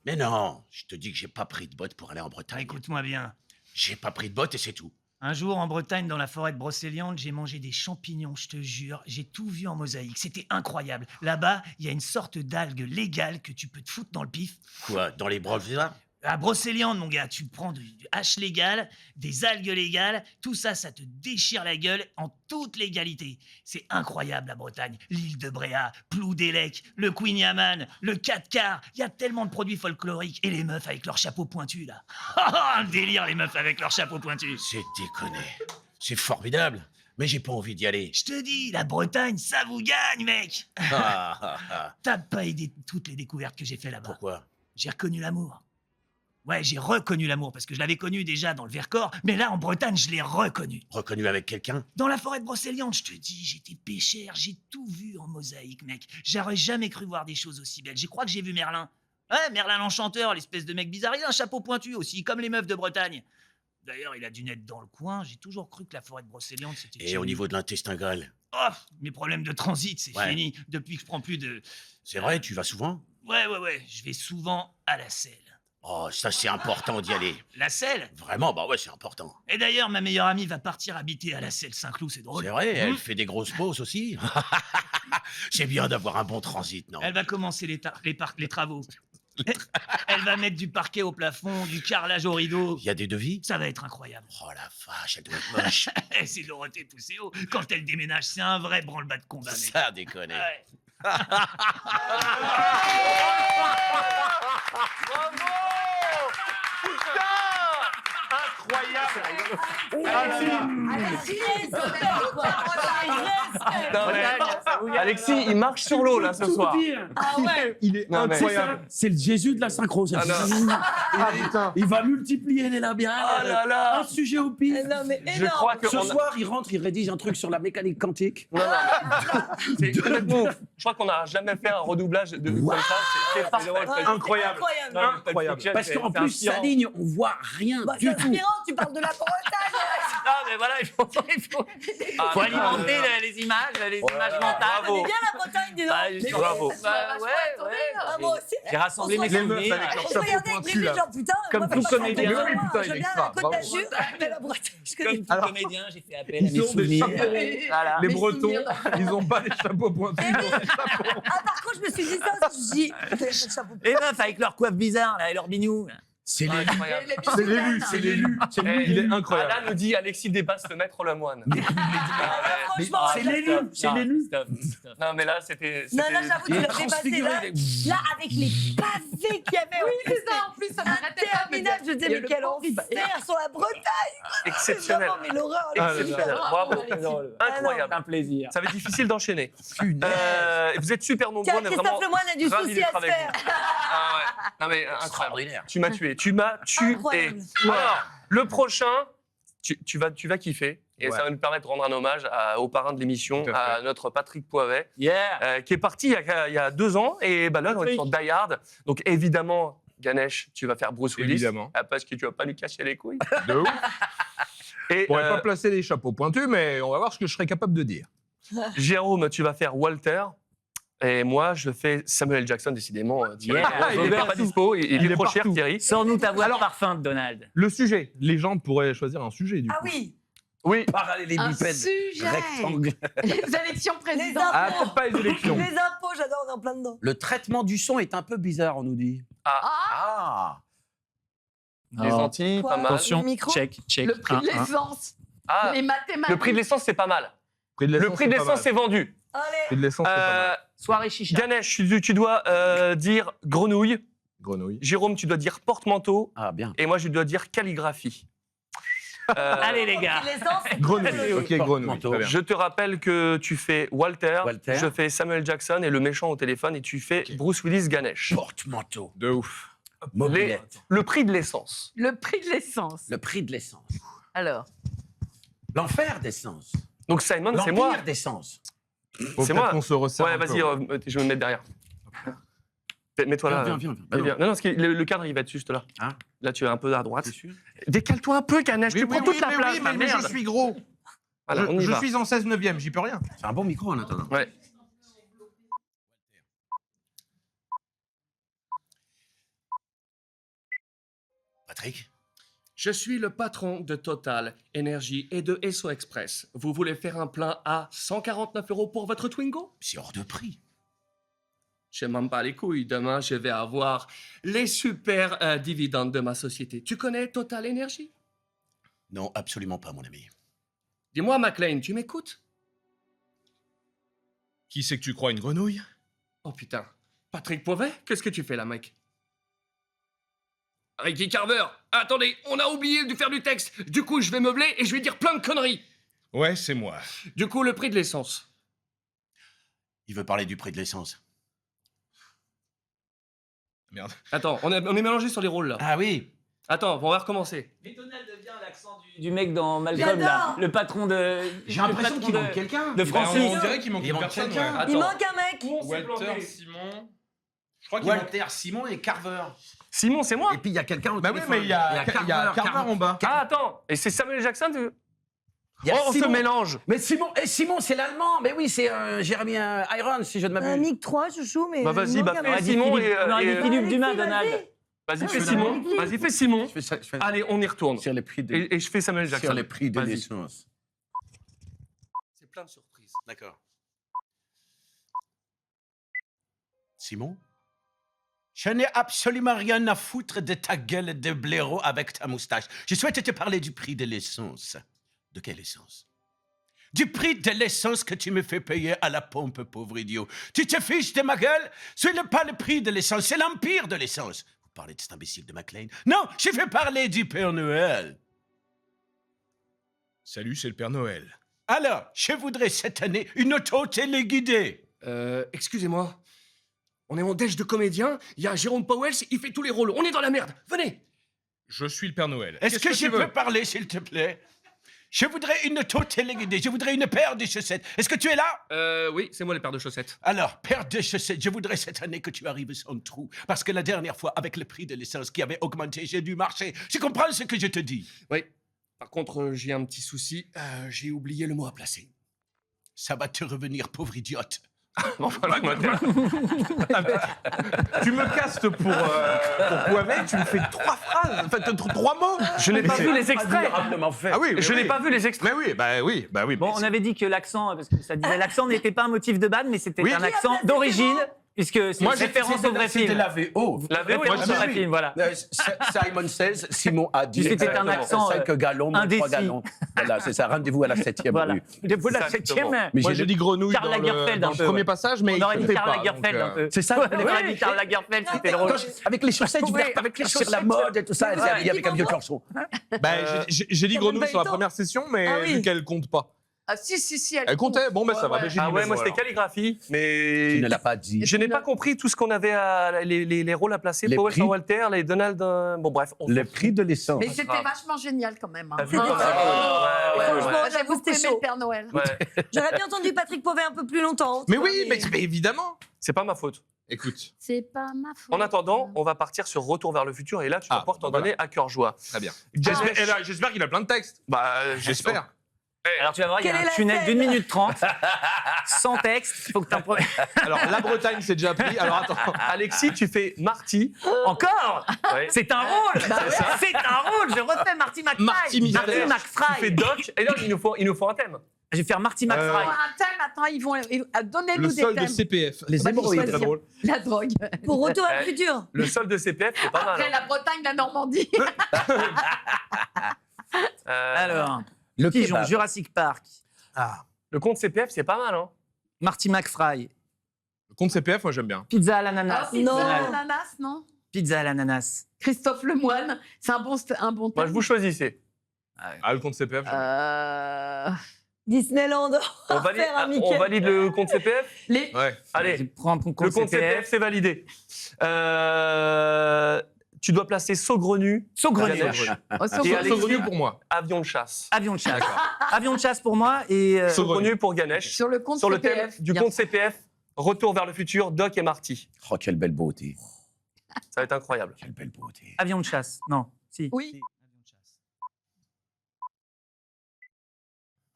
Mais non, je te dis que j'ai pas pris de bottes pour aller en Bretagne. Écoute-moi bien. J'ai pas pris de bottes et c'est tout. Un jour, en Bretagne, dans la forêt de Brocéliande, j'ai mangé des champignons, je te jure. J'ai tout vu en mosaïque. C'était incroyable. Là-bas, il y a une sorte d'algue légale que tu peux te foutre dans le pif. Quoi, dans les brevets? À Brocéliande, mon gars, tu prends du hache légal, des algues légales, tout ça, ça te déchire la gueule en toute légalité. C'est incroyable, la Bretagne. L'île de Bréa, Ploudélec, le Queen Yaman, le 4 il y a tellement de produits folkloriques. Et les meufs avec leurs chapeaux pointus, là. Un délire, les meufs avec leurs chapeaux pointus. C'est déconné. C'est formidable. Mais j'ai pas envie d'y aller. Je te dis, la Bretagne, ça vous gagne, mec. T'as pas aidé toutes les découvertes que j'ai fait là-bas. Pourquoi? J'ai reconnu l'amour. Ouais, j'ai reconnu l'amour, parce que je l'avais connu déjà dans le Vercors, mais là, en Bretagne, je l'ai reconnu. Reconnu avec quelqu'un? Dans la forêt de Brocéliande, je te dis, j'étais pêcheur, j'ai tout vu en mosaïque, mec. J'aurais jamais cru voir des choses aussi belles. Je crois que j'ai vu Merlin. Ouais, Merlin l'Enchanteur, l'espèce de mec bizarre. Il a un chapeau pointu aussi, comme les meufs de Bretagne. D'ailleurs, il a dû naître dans le coin. J'ai toujours cru que la forêt de Brocéliande, c'était... Et au niveau de l'intestin grêle? Oh, mes problèmes de transit, c'est Ouais. fini. Depuis que je prends plus de... C'est vrai, tu vas souvent? Ouais. Je vais souvent à la selle. Oh, ça c'est important d'y aller. La selle? Vraiment, bah ouais, c'est important. Et d'ailleurs, ma meilleure amie va partir habiter à la selle Saint-Cloud, c'est drôle. C'est vrai, elle Mhm. fait des grosses pauses aussi. C'est bien d'avoir un bon transit, non? Elle va commencer les travaux. Elle va mettre du parquet au plafond, du carrelage au rideau. Il y a des devis? Ça va être incroyable. Oh la vache, elle doit être moche. C'est Dorothée Pousséo. Quand elle déménage, c'est un vrai branle-bas de combat, mec. Ça déconne. Ouais. Alexis, il marche sur l'eau là ce soir. Ah ouais. Il est Non, mais- incroyable. C'est le Jésus de la synchro. Ah, non. Il va multiplier les labyrinthes. Oh là là. Un sujet au pif. Non, mais Je énorme. crois que Ce on a- soir, il rentre, il rédige un truc sur la mécanique quantique. Non, c'est complètement ouf. Je crois qu'on n'a jamais fait un redoublage de comme ça. C'est parfait. Ouais, Incroyable. Incroyable. Non, mais Incroyable. Fiction, Parce c'est- qu'en c'est plus, inspirant. sa ligne, on voit rien Bah, du c'est tout. inspirant, tu parles de la Bretagne. Non, mais voilà, il faut alimenter les images mentales. Bravo. C'est bien la Bretagne, dis donc. Bah, justement. Bravo. Bah, ouais. Ah, moi aussi. J'ai rassemblé mes On se Les meufs souvenirs. avec leur On se chapeau regardait avec pointu, Brigitte, là. genre putain. Comme moi, tout pas de comédien. chanter, Oui, moi, putain, je il est viens à extra, la Côte bravo. d'Azur, mais la Bretagne, je connais. Comme tout comédien, j'ai fait appel à Ils mes ont des souvenirs. chapeaux. Voilà. Les Mes Bretons, souvenirs. ils ont pas des chapeaux pointus. ils ont des chapeaux. Ah, par contre, je me suis dit ça, je dis, le chapeau. Les meufs avec leurs coiffes bizarres là, et leurs bignous. C'est les... Incroyable. C'est l'élu, c'est l'élu. C'est lui, il est incroyable. Alain nous dit Alexis dépasse le maître Lemoine. Franchement, C'est l'élu, c'est l'élu. Non, mais là, c'était. Non, là, c'était- j'avoue, Il tu est l'as dépassé. transfiguré. Là, avec les pavés qu'il y avait. Oui, c'est ça, en plus, ça m'arrêtait pas de me dire. Interminable, je disais, Il y a mais le quel pauvre, il va- enfer sur la Bretagne. Exceptionnel. Vraiment, mais l'horreur. Ah, là, là. Exceptionnel. Bravo. Incroyable. Un plaisir. Ça va être difficile d'enchaîner. Vous êtes super nombreux. Tiens, On est vraiment Christophe Lemoine a du ravis souci d'être à se avec faire. vous. Ah ouais. Non, mais incroyable. Extraordinaire. Tu m'as tué. Tu m'as tué. Incroyable. Alors, le prochain, tu vas kiffer. Et Ouais. ça va nous permettre de rendre un hommage au parrain de l'émission, Tout à fait. à notre Patrick Poivet, Yeah. qui est parti il y a 2 ans. Et bah, là, on est sur Die Hard. Donc, évidemment, Ganesh, tu vas faire Bruce Willis. Évidemment. Parce que tu vas pas lui casser les couilles. De ouf. Et Je pourrais pas placer les chapeaux pointus, mais on va voir ce que je serais capable de dire. Jérôme, tu vas faire Walter. Et moi, je fais Samuel Jackson, décidément. Yeah. Il n'est pas dispo, il est trop cher, partout. Thierry. Sors-nous ta voix parfum, Donald. Le sujet. Les gens pourraient choisir un sujet, du coup. Ah oui, Oui, Ah, Un Parallélépipède. sujet. Rectangle. Les élections les présidentielles. Ah, impôts. peut-être pas les élections. Les impôts, j'adore, on est en plein dedans. Le traitement du son est un peu bizarre, on nous dit. Ah. les Antilles, Quoi pas mal. Le micro check. Le prix de l'essence. Ah, Les mathématiques. le prix de l'essence, c'est pas mal. Le Le prix de l'essence, c'est vendu. Le Allez, prix de l'essence, c'est pas mal. Soirée chicha. Ganesh, tu dois dire grenouille. Grenouille. Jérôme, tu dois dire porte-manteau. Ah, bien. Et moi, je dois dire calligraphie. Allez les gars. l'essence, c'est Grenouille. Ok, grenouille. Porte-manteau. Très bien. Je te rappelle que tu fais Walter, Walter. je fais Samuel Jackson et le méchant au téléphone, et tu fais Bruce Willis Ganesh. Porte-manteau. De ouf. Mobilette. Le prix de l'essence. Le prix de l'essence. Le prix de l'essence. Alors. L'enfer d'essence. Donc Simon, c'est moi. L'empire d'essence. Faut C'est peut-être moi. qu'on se resserre Ouais, un peu. vas-y, je vais me mettre derrière. Mets-toi là. Viens. Viens. Non, parce que le cadre, il va être juste là. Hein Là, tu es un peu à droite. T'es sûr? Décale-toi un peu, Ganesh, tu prends toute la place. mais merde. je suis gros. Voilà, on y Je va. suis en 16/9, j'y peux rien. C'est un bon micro en attendant. Ouais. Patrick? Je suis le patron de Total Énergie et de Esso Express. Vous voulez faire un plein à 149 € pour votre Twingo? C'est hors de prix. Je m'en bats les couilles. Demain, je vais avoir les super dividendes de ma société. Tu connais Total Énergie? Non, absolument pas, mon ami. Dis-moi, McLean, tu m'écoutes? Qui c'est que tu crois, une grenouille? Oh putain. Patrick Poivet, qu'est-ce que tu fais là, mec? Ricky Carver, attendez, on a oublié de faire du texte. Du coup, je vais meubler et je vais dire plein de conneries. Ouais, c'est moi. Du coup, le prix de l'essence. Il veut parler du prix de l'essence. Merde. Attends, on est mélangé sur les rôles là. Ah oui. Attends, on va recommencer. Mais Donald devient l'accent du mec dans Malcolm, là. Le patron de. J'ai l'impression qu'il manque quelqu'un. De Francis. On dirait qu'il manque une personne. quelqu'un. Ouais. Il manque un mec. Où on s'est Walter, planté Simon. Je crois qu'il Walter, Simon et Carver. Simon, c'est moi. Et puis il y a quelqu'un au Bah oui, téléphone. mais il y a Carver en bas. Ah, attends. Et c'est Samuel Jackson Il y a on se Simon. mélange. Mais Simon, c'est l'allemand. Mais oui, c'est Jérémy Irons, si je ne m'abuse. Mick 3, chouchou, mais. Bah vas-y, bah fais Simon et... On aurait dit Philippe Dumas, Alexis, Donald. Vas-y, fais Simon. Vas-y, fais Simon. Je fais Allez, on y retourne. sur les prix de, Et je fais Samuel Jackson. sur les prix de Vas-y. l'essence. C'est plein de surprises. D'accord. Simon? Je n'ai absolument rien à foutre de ta gueule de blaireau avec ta moustache. Je souhaite te parler du prix de l'essence. De quelle essence? Du prix de l'essence que tu me fais payer à la pompe, pauvre idiot. Tu te fiches de ma gueule? Ce n'est pas le prix de l'essence, c'est l'empire de l'essence. Vous parlez de cet imbécile de McLean? Non, je vais parler du Père Noël. Salut, c'est le Père Noël. Alors, je voudrais cette année une auto téléguidée. Excusez-moi. On est en déj de comédiens. Il y a Jérôme Powell, il fait tous les rôles. On est dans la merde. Venez. Je suis le Père Noël. Est-ce que je tu veux peux parler, s'il te plaît? Je voudrais une auto téléguidée, je voudrais une paire de chaussettes. Est-ce que tu es là? Oui, c'est moi les paires de chaussettes. Alors, paire de chaussettes, je voudrais cette année que tu arrives sans trou. Parce que la dernière fois, avec le prix de l'essence qui avait augmenté, j'ai dû marcher. Tu comprends ce que je te dis? Oui. Par contre, j'ai un petit souci. J'ai oublié le mot à placer. Ça va te revenir, pauvre idiote. Enfin, laisse-moi Tu me castes pour Poivet, tu me fais 3 phrases, enfin 3 mots. Je n'ai pas vu les extraits. Admirablement fait. Ah oui, mais Je n'ai oui. pas vu les extraits. Mais oui. Bon, on avait dit que l'accent, parce que ça disait l'accent n'était pas un motif de base, mais c'était Oui. un accent d'origine, puisque c'est une référence au vrai C'était film. la VO. La VO, Référence au vrai film, voilà. Simon 16, Simon a dit C'était un accent 5 gallons, moins 3 indécis. gallons. Voilà, c'est ça. Rendez-vous à la 7e Voilà. rue. Vous la Exactement. 7e. Mais Moi j'ai dit grenouille Karl dans Lagerfeld, le un peu, premier ouais. passage, mais On il aurait ne dit fait Karl pas. Lagerfeld un peu. C'est ça. On aurait dit Karl Lagerfeld, c'était drôle. Avec les chaussettes vertes, avec les sur la mode et tout ça, elle s'est habillée avec un vieux torchon. J'ai dit grenouille sur la temps. première session, mais Ah oui. vu qu'elle compte pas. Ah si, Elle comptait? Bon, ben ça va. Ouais. ben, j'ai Ah dit ouais, mais moi bon, c'était alors. calligraphie, mais Tu ne l'as pas dit. je n'ai pas compris tout ce qu'on avait les rôles à placer. Les Powell prix. sans Walter, les Donald. Bon bref. On Le prix de l'essence. Mais c'était vachement génial quand même. Hein. T'as vu comme ça ouais. Franchement, Moi, j'ai j'avoue, beaucoup c'était aimé chaud. le Père Noël. Ouais. J'aurais bien entendu Patrick Pauvet un peu plus longtemps. Mais tu vois, oui, mais évidemment. C'est pas ma faute. Écoute, C'est pas ma faute. En attendant, on va partir sur Retour vers le futur et là, tu vas pouvoir t'en donner à cœur joie. très bien. Ganesh. J'espère qu'il a plein de textes. Bah, J'espère. Alors tu vas voir, il y a Quelle est un la tunnel scène d'1 minute 30, sans texte, il faut que tu en Alors, la Bretagne, c'est déjà pris. Alors, attends. Alexis, tu fais Marty. Encore. Ouais. C'est un rôle. C'est un rôle. Je refais Marty McFly. Marty Marty Tu McFly. fais Doc. Et là, il nous faut un thème. Je vais faire Marty Pour McFly. un thème, attends, donnez-nous Le des solde thèmes. CPF. Les On va hémorroïdes. choisir. La drogue. Pour Retour à le futur. Le solde de CPF, c'est pas mal. Après hein. la Bretagne, la Normandie. Alors, Le Pigeon, kebab. Jurassic Park, Le compte CPF, c'est pas mal. Hein. Marty McFly, Le compte CPF, moi, j'aime bien. pizza à l'ananas. Ah, pizza Non. à l'ananas, non? Pizza à l'ananas. Christophe Lemoine, c'est un bon Moi, thème. vous choisissez. Ah, le compte CPF. j'aime bien. Disneyland. On valide le compte CPF. Les... Ouais. Allez, Je prends mon le compte compte CPF, CPF. c'est validé. Tu dois placer Saugrenu, Saugrenu. Ganesh, Oh, sur- Et Alexis. Saugrenu pour moi. avion de chasse. Avion de chasse. Avion de chasse pour moi et Saugrenu pour Ganesh. sur le compte Sur le CPF. thème du bien compte sûr. CPF, Retour vers le futur, Doc et Marty. Oh, quelle belle beauté. Ça va être incroyable. Quelle belle beauté. avion de chasse. Non, si. Oui.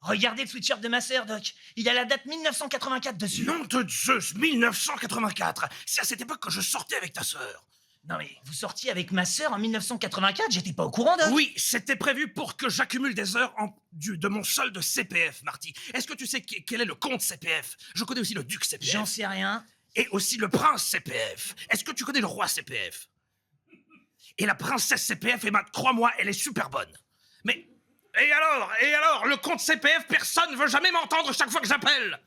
Regardez le sweatshirt de ma sœur, Doc. Il a la date 1984 dessus. Nom de Zeus, 1984. C'est à cette époque que je sortais avec ta sœur. Non mais, vous sortiez avec ma sœur en 1984, j'étais pas au courant, Doc. Oui, c'était prévu pour que j'accumule des heures de mon solde CPF, Marty. Est-ce que tu sais quel est le compte CPF? Je connais aussi le duc CPF. J'en sais rien. Et aussi le prince CPF. Est-ce que tu connais le roi CPF? Et la princesse CPF, et crois-moi, elle est super bonne. Mais, et alors, le compte CPF, personne ne veut jamais m'entendre chaque fois que j'appelle.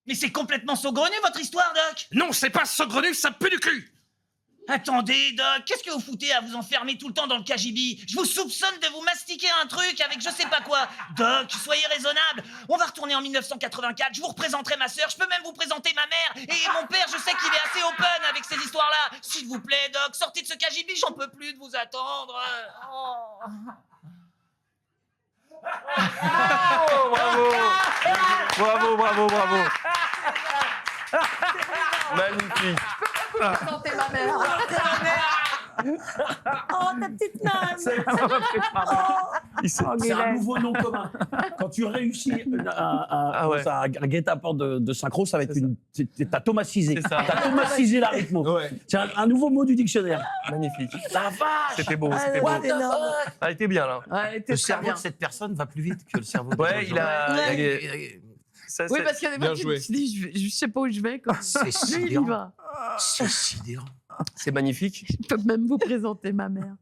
Mais c'est complètement saugrenu, votre histoire, Doc. Non, c'est pas saugrenu, ça pue du cul. Attendez, Doc, qu'est-ce que vous foutez à vous enfermer tout le temps dans le KGB? Je vous soupçonne de vous mastiquer un truc avec je sais pas quoi. Doc, soyez raisonnable. On va retourner en 1984, je vous représenterai ma sœur, je peux même vous présenter ma mère. Et mon père, je sais qu'il est assez open avec ces histoires-là. S'il vous plaît, Doc, sortez de ce KGB, j'en peux plus de vous attendre. Bravo. Magnifique. Présenter ma mère. Oh, ta petite main. C'est un nouveau nom commun. Quand tu réussis un guet-apens de synchro, ça va être une. T'as thomasisé. C'est ça. T'as thomasisé la rythmo. Ouais. C'est un nouveau mot du dictionnaire. Magnifique. La vache. C'était beau, Ah, c'était beau. c'est énorme. Elle était bien là. Ouais, elle était Le très cerveau bien. de cette personne va plus vite que le cerveau de Ouais, il a. Ouais. il est- ça, Oui, c'est- parce qu'il y a des Bien fois qui joué. se disent, je sais pas où je vais. Quand... C'est Lui, il y sidérant. va. C'est sidérant. c'est magnifique. Je peux même vous présenter ma mère.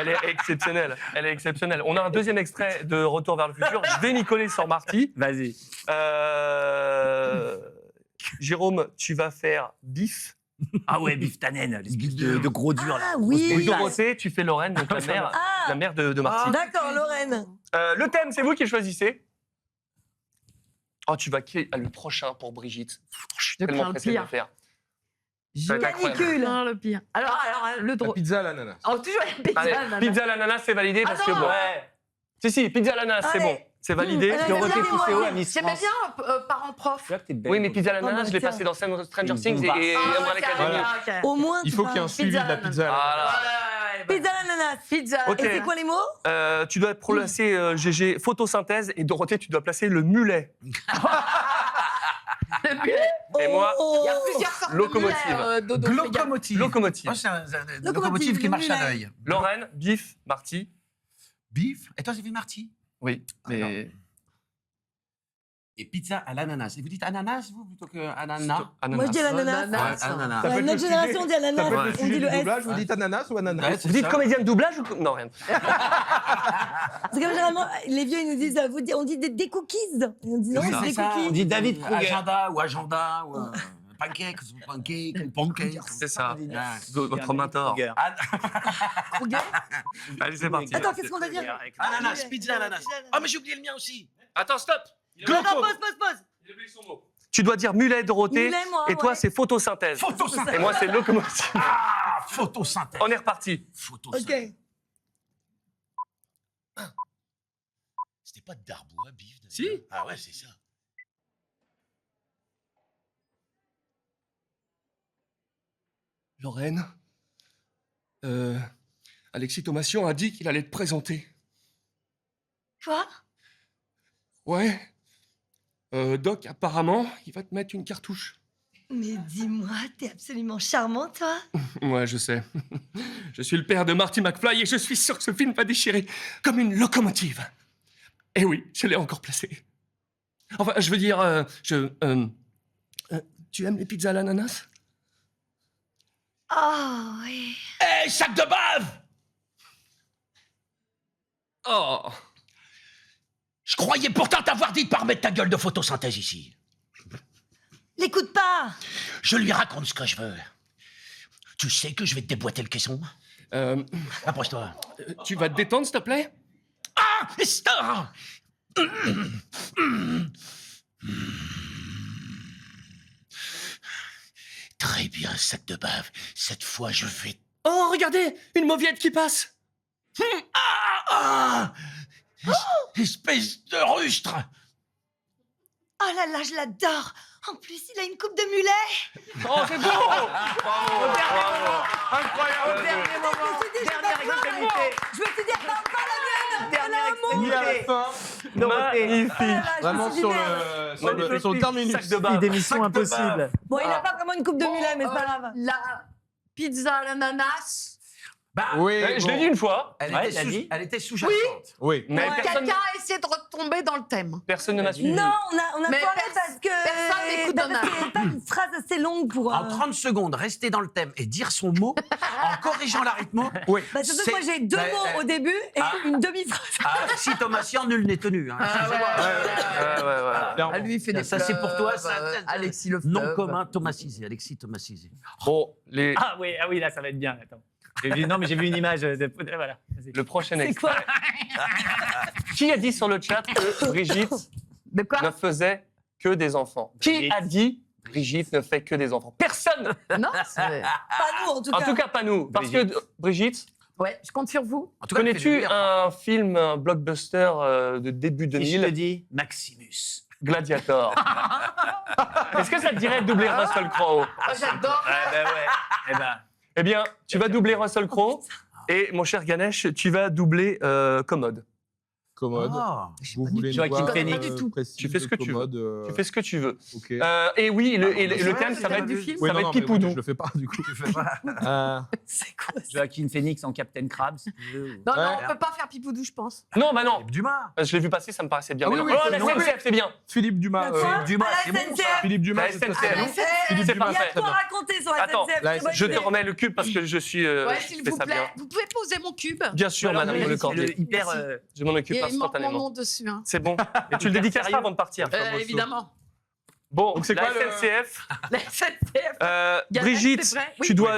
Elle est exceptionnelle. Elle est exceptionnelle. On a un deuxième extrait de Retour vers le futur. Je vais Nicolas sur Marty. Vas-y. Jérôme, tu vas faire Biff. Ah ouais, Biff Tannen, l'espèce de gros dur là. Ah oui. Et Dorothée, tu fais Lorraine, donc la mère de Marty. D'accord, Lorraine. Le thème, c'est vous qui choisissez. Oh, tu vas qui le prochain pour Brigitte. Je suis Je tellement crains le pressé de le pire. faire. Je va être incroyable. Canicule. crains le pire. Alors le La droit. pizza à l'ananas. Oh, toujours la pizza. Allez, nana. pizza à l'ananas, c'est validé parce Ah que non. bon. Si, pizza à l'ananas, c'est Allez. bon. C'est validé. Mmh, Dorothée allez, Pousséo allez, à Miss J'aimais France. bien Parents-Prof. Oui, mais pizza à l'ananas, Oh, bah, je l'ai tiens. passé dans Stranger Things et Ah, Umbrella ok, Academy. ok. Au moins. Il faut qu'il y ait un suivi de la pizza à l'ananas. Voilà. Pizza à l'ananas. Pizza. Ok. Et c'est quoi les mots? Tu dois placer GG photosynthèse et Dorothée, tu dois placer le mulet. Et moi, Oh, Il y a plusieurs sortes Locomotive. de mulets, Dodo. fais gaffe. Locomotive. locomotive. Moi, c'est un Locomotive, locomotive qui le marche à mulet. l'œil. Lorraine, Biff, Marty. Bif. Et toi, c'est vu Marty? Oui, mais. Et pizza à l'ananas. Et vous dites ananas, vous, plutôt que ananas? Moi, je dis l'ananas. Ananas. Ananas. Ça peut Ouais, être notre le génération sujet- dit ananas. Ça peut être On le dit sujet le du S. doublage, vous dites ananas ou ananas Ouais, c'est Vous dites ça. comédien de doublage ou. Non, rien. Parce que généralement, les vieux, ils nous disent, on dit des cookies. Et on dit non, Oui, c'est c'est des ça. cookies. On dit David Kruger. Agenda ou agenda ou pancake ou pancake. C'est ça. Ouais. Votre mentor. Allez, c'est parti. Attends, qu'est-ce qu'on doit dire? Ananas, pizza ananas. Oh, mais j'ai oublié le mien aussi. Attends, stop. Non, non, pause. Tu dois dire mulet, Dorothée. Mulet, moi, et toi, ouais. c'est photosynthèse. Photosynthèse. Et moi, c'est locomotive. Ah, photosynthèse. On est reparti. Photosynthèse. Ok. C'était pas de Darbois, Bif? Si. Ah ouais, c'est ça. Lorraine, Alexis Thomasian a dit qu'il allait te présenter. Quoi? Ouais. Doc, apparemment, il va te mettre une cartouche. Mais dis-moi, t'es absolument charmant, toi. Ouais, je sais. Je suis le père de Marty McFly et je suis sûr que ce film va déchirer comme une locomotive. Et oui, je l'ai encore placé. Enfin, je veux dire, tu aimes les pizzas à l'ananas? Oh, oui. Hé, sac de bave! Oh. Je croyais pourtant t'avoir dit de pas remettre ta gueule de photosynthèse ici. L'écoute pas. Je lui raconte ce que je veux. Tu sais que je vais te déboîter le caisson? Approche-toi. Tu vas te détendre, s'il te plaît? Ah! Stop! Très bien, sac de bave. Cette fois, je vais... Oh, regardez, une mauviette qui passe. Ah! Espèce de rustre! Oh là là, je l'adore. En plus, il a une coupe de mulet. Oh, c'est beau. Bravo. Incroyable. Dernier moment. Dernière extrémité. Je me suis dit, elle va encore la mienne. Dernière Et à la fin, Magnifique. vraiment sur le terminus. Sac de bave. d'émission impossible. Bon, il n'a pas vraiment une coupe de mulet, mais c'est pas grave. La pizza à l'ananas. Bah, Oui. Je l'ai dit une fois. Elle Ouais, était t'as sous- dit. elle était sous-jacente. Oui. Mais personne, Quelqu'un a essayé de retomber dans le thème. personne ne m'a suivi. Non, on a Mais foiré pers- parce que. personne n'écoute parce Donald. qu'il n'y avait pas une phrase assez longue pour. En 30 secondes, rester dans le thème et dire son mot en corrigeant l'arithmo. Oui. Bah, surtout que moi j'ai deux Bah, mots au début et une demi-phrase. Si Thomasian, nul n'est tenu. Hein. Ah, lui, il fait des Ça, c'est pour toi, fleuves, ça. Alexis le Nom fleuve. commun, Thomasisé. Alexis Thomasisé. Bon, Ah oui, là, ça va être bien. Attends. Non, mais j'ai vu une image. Voilà. Vas-y. le prochain C'est quoi extrait. Qui a dit sur le chat que Brigitte De quoi ne faisait que des enfants? Qui Brigitte. a dit Brigitte ne fait que des enfants? Personne. Non, c'est... Pas nous en tout cas. En tout cas, pas nous. Parce que Brigitte, Ouais, je compte sur vous. En tout cas, elle fait connais-tu du bien. un film, un blockbuster de début Et je te 2000, dis, Maximus. Gladiator? Est-ce que ça te dirait de doubler Russell Crowe? Ah, j'adore. Ouais. Eh ben, Eh bien, tu vas doubler Russell Crowe et mon cher Ganesh, tu vas doubler Commode. Commode. Ah. Vous voulez une Joaquin voix, Phoenix. précise Tu fais ce de que tu veux. Commode, Tu fais ce que tu veux. Ok. Et oui, le vrai, thème, ça va être du film. Oui, ça va non, être mais Pipoudou. Je le fais pas, du coup. Tu fais pas. C'est quoi ça? Joaquin Phoenix en Captain Crab. si tu veux. Non, Ouais. on peut pas faire Pipoudou, je pense. Non, bah non. Dumas. Je l'ai vu passer, ça me paraissait bien. Ah oui, Mais non. oui, Oh, la non, SNCF, c'est bien. Philippe Dumas. Quoi Dumas, À c'est la bon, ça. SNCF. Philippe Dumas. La c'est SNCF. très bien. Eh, Philippe c'est Dumas, il y a parfait. de quoi raconter sur la Attends, SNCF. là, c'est moi Je qui te l'ai. remets le cube parce que je suis. Ouais, je s'il fais vous ça plaît. bien. Vous pouvez poser mon cube. Bien sûr, Alors, madame mais Le c'est le Cordier. hyper. Je m'en occupe Il manque mon instantanément. nom dessus. Hein. C'est bon. Et tu le dédicaces avant de partir. Évidemment. Bon, Donc, c'est la quoi le- SNCF. La SNCF. Euh, Ganesh, Brigitte, c'est vrai Oui. tu dois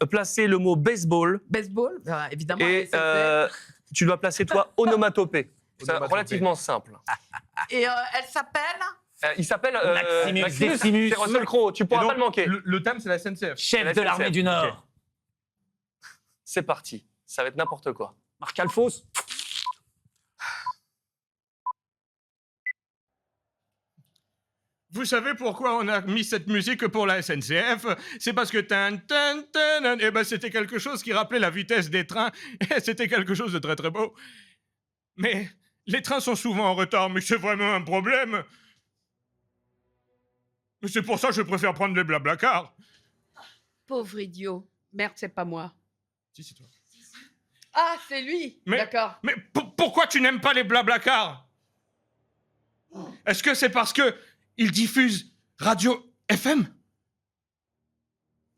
placer le mot baseball Baseball, évidemment. et SNCF. tu dois placer toi onomatopée. C'est Onomatopée. relativement simple. Et elle s'appelle Il s'appelle Maximus Decimus. C'est Russell Crowe. Tu Et pourras donc, pas le manquer. Le thème, c'est la SNCF. Chef la de l'armée SNCF. du Nord. Ok. C'est parti. Ça va être n'importe quoi. Marc Alphonse. Vous savez pourquoi on a mis cette musique pour la SNCF? C'est parce que eh ben c'était quelque chose qui rappelait la vitesse des trains et c'était quelque chose de très très beau. Mais les trains sont souvent en retard, mais c'est vraiment un problème. C'est pour ça que je préfère prendre les Blablacar. Pauvre idiot. Merde, c'est pas moi. Si, c'est toi. Ah, c'est lui. Mais- D'accord. Mais pourquoi tu n'aimes pas les Blablacar? Est-ce que c'est parce que ils diffusent radio FM?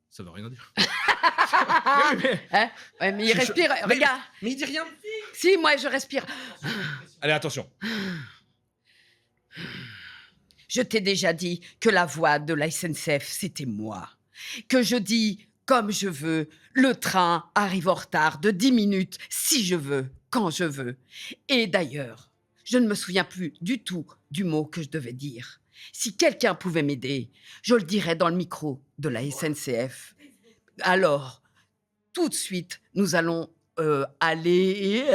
Ça veut rien dire. Hein ouais, mais il respire. Regarde. Mais il dit rien. Si, moi, je respire. Allez, attention. Je t'ai déjà dit que la voix de la SNCF, c'était moi. Que je dis comme je veux. Le train arrive en retard de 10 minutes, si je veux, quand je veux. Et d'ailleurs, je ne me souviens plus du tout du mot que je devais dire. Si quelqu'un pouvait m'aider, je le dirais dans le micro de la SNCF. Alors, tout de suite, nous allons aller...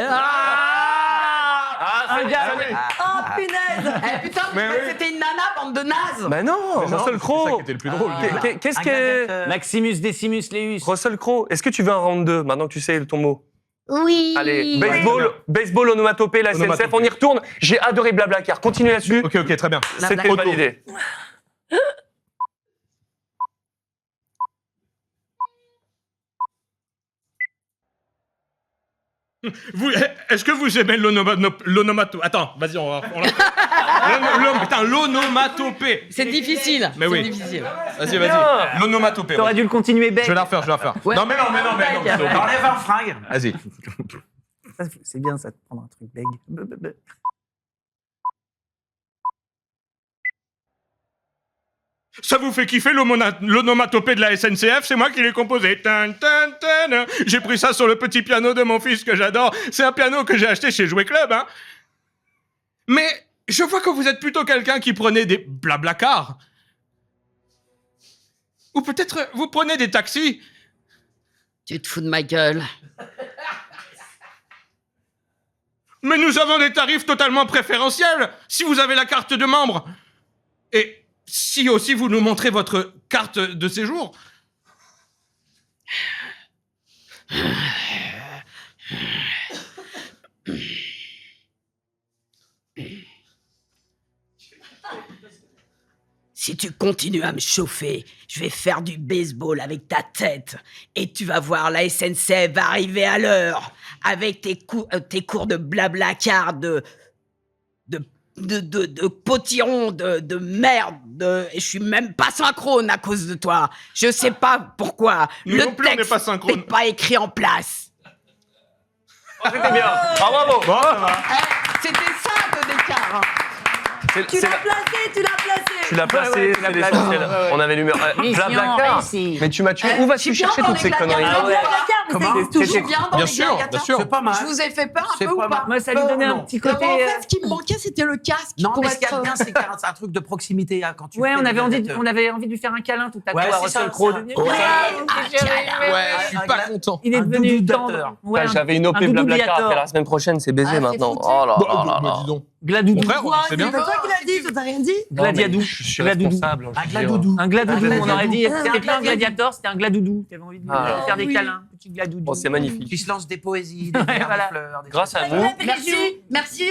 Oh punaise! Eh putain, Mais oui. c'était une nana, bande de nazes. Bah non, Mais non, Russell c'est ça Crowe. qui était le plus drôle. du coup. Qu'est-ce que Maximus Decimus Leus. Russell Crowe, est-ce que tu veux un round 2 maintenant que tu sais ton mot? Oui. Allez, baseball, onomatopée, la SNCF, Onomatopée. on y retourne. J'ai adoré Blablacar. Continue là-dessus. Ok, très bien. C'était Auto. validé. Est-ce que vous aimez l'onomatopée? Attends, vas-y, l'onomatopée. C'est difficile. Mais oui. C'est difficile. Vas-y, vas-y. L'onomatopée. T'aurais dû le continuer, Beck. Je vais la refaire. Ouais. Non, mais non. T'enlèves un fringue. Vas-y. Ça, c'est bien, ça, de prendre un truc bègue. Ça vous fait kiffer l'onomatopée de la SNCF? C'est moi qui l'ai composé. J'ai pris ça sur le petit piano de mon fils que j'adore. C'est un piano que j'ai acheté chez Jouet Club, hein. Mais je vois que vous êtes plutôt quelqu'un qui prenait des Blablacar. Ou peut-être vous prenez des taxis. Tu te fous de ma gueule. Mais nous avons des tarifs totalement préférentiels si vous avez la carte de membre. Et si aussi vous nous montrez votre carte de séjour. Si tu continues à me chauffer, je vais faire du baseball avec ta tête. Et tu vas voir, la SNCF va arriver à l'heure. Avec tes cours de blablacar, de potiron, de merde. Et je suis même pas synchrone à cause de toi. Je sais pas pourquoi. Nous non plus, on n'est pas texte synchrone. n'est pas écrit en place. C'était bien. Ah, bravo. Bon, ça va. C'était ça un peu d'écart. Hein. Tu l'as placé, tu l'as placé. Tu l'as placé, c'est l'essentiel. On avait l'humeur. Blablacar. Mais tu m'as tué. Où vas-tu je suis chercher bien toutes dans ces les conneries Gladiateurs. Comment Je suis bien dans Bien les sûr, gladiateurs. bien sûr. C'est pas mal. Je vous ai fait peur un C'est peu ou pas pas mal. Moi, ça lui donnait un petit côté. En fait, ce qui me manquait, c'était le casque. Non, pour mais ce qu'il y a être- de bien, c'est qu'il y a un truc de proximité hein, quand tu Ouais, fais on des avait envie gladiateurs. de lui faire un câlin tout à Ouais, coup à c'est ça, Russell Crowe. c'est Ouais, Ouais, je suis pas content. il est un devenu doudou tendre. d'acteur. Ouais, J'avais une OP un Blablacar. doudouliator. Après la semaine prochaine, c'est baisé Ah, maintenant. c'est foutu. Oh là là là Bah, là. dis donc. Gladoudou. Mon frère, Quoi, c'est bien. C'est toi qui l'as dit, toi t'as rien dit. Gladiadou. Je suis Gladoudou. responsable. Un gladoudou. Un gladoudou, on aurait dit. Ah, C'était pas un gladoudou. gladiateur, c'était un gladoudou. T'avais envie de Ah. faire des Oui. câlins, petit gladoudou. Oh, c'est magnifique. Qui se lance des poésies, des Ouais, vers, voilà. des fleurs. Des Grâce à nous. Merci.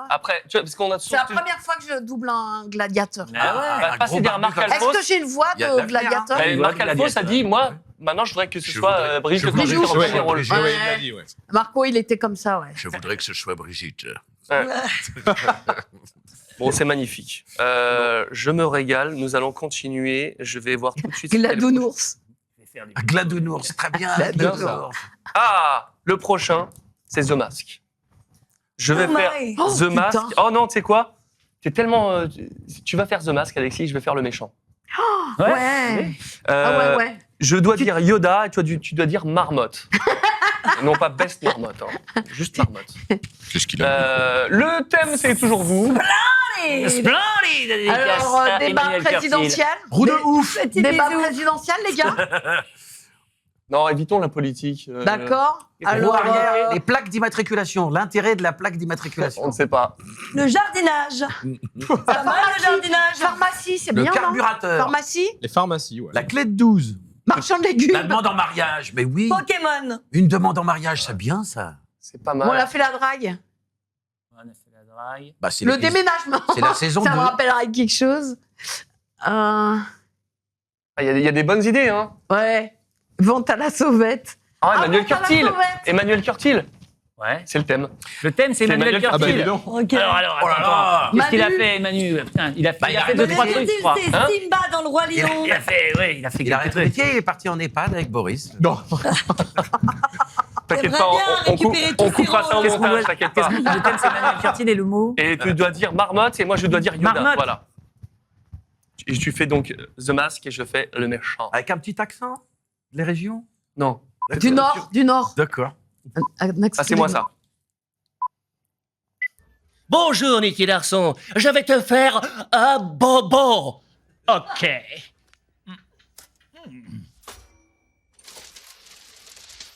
Après, tu vois, parce qu'on a C'est la première fois que je double un gladiateur. Ah ouais. Passer derrière Marc Est-ce Alphonse. que j'ai une voix Il y a de de l'avenir, gladiateur Mais Marc Alphonse a dit, moi, maintenant, je voudrais que ce soit Brigitte Le Corbusier en premier rôle. Ouais, il l'a dit, ouais. Marco, il était comme ça, ouais. Je voudrais que ce soit Brigitte. Bon, c'est magnifique. Je me régale. Nous allons continuer. Je vais voir tout de suite. Gladounours. Un gladounours, très bien. Gladounours. Ah, le prochain, c'est The Mask. Je vais Oh faire my. Oh, The Mask. putain. Oh non, tu sais quoi? T'es tellement. Tu vas faire The Mask, Alexis. Je vais faire le méchant. Ouais. Ah ouais. Je dois dire Yoda et toi, tu dois dire Marmotte. Non pas Best Marmotte, hein. Juste Marmotte. Qu'est-ce qu'il a Le thème, c'est toujours vous. Splendide. Alors, débat Emmanuel Curtil. présidentiel. Roue de ouf. Petit Débat bisou. présidentiel, les gars. Non, évitons la politique. D'accord. Roue Alors, arrière, les plaques d'immatriculation. L'intérêt de la plaque d'immatriculation. On ne sait pas. Le jardinage. Pas mal le jardinage. pharmacie, c'est Le bien, non carburateur. Pharmacie. Les pharmacies, ouais. La clé de 12. Marchand de légumes. La demande en mariage. Mais oui. Pokémon. Une demande en mariage, c'est bien ça. C'est pas On mal. a fait la drague. On a fait la drague. Bah, c'est Le les- déménagement. C'est la saison Ça me 2. rappellera quelque chose. Ah, Il y a des bonnes idées, hein. Ouais. Vente à la sauvette. Ah, Emmanuel vente à la Curtil. sauvette. Emmanuel Curtil. Ouais. C'est le thème. Le thème, c'est C'est Emmanuel Emmanuel Ah bah Curtil. évidemment. Ok. Alors, Oh là là. attends. Qu'est-ce qu'il a Manu. fait, Manu? Putain, il a fait, Bah, il a il fait a deux, donné trois des- trucs, je crois. C'est Hein Simba dans le Roi Lion. Il a fait, ouais, il a fait Il a arrêté quelques le trucs. métier, il est parti en EHPAD avec Boris. Non. T'inquiète J'aimerais pas, bien on récupérer tous coupera ces ça au rôles. montage, t'inquiète pas. Le thème, c'est Emmanuel Curtil et le mot. Et tu dois dire Marmotte et moi je dois dire Yoda. Marmotte. Voilà. Et tu fais donc The Mask et je fais le méchant. Avec un petit accent. Les régions. Non. Du Nord. Du Nord. D'accord. Passez-moi ça. Bonjour, Nicky Larson. Je vais te faire un bobo. Ok.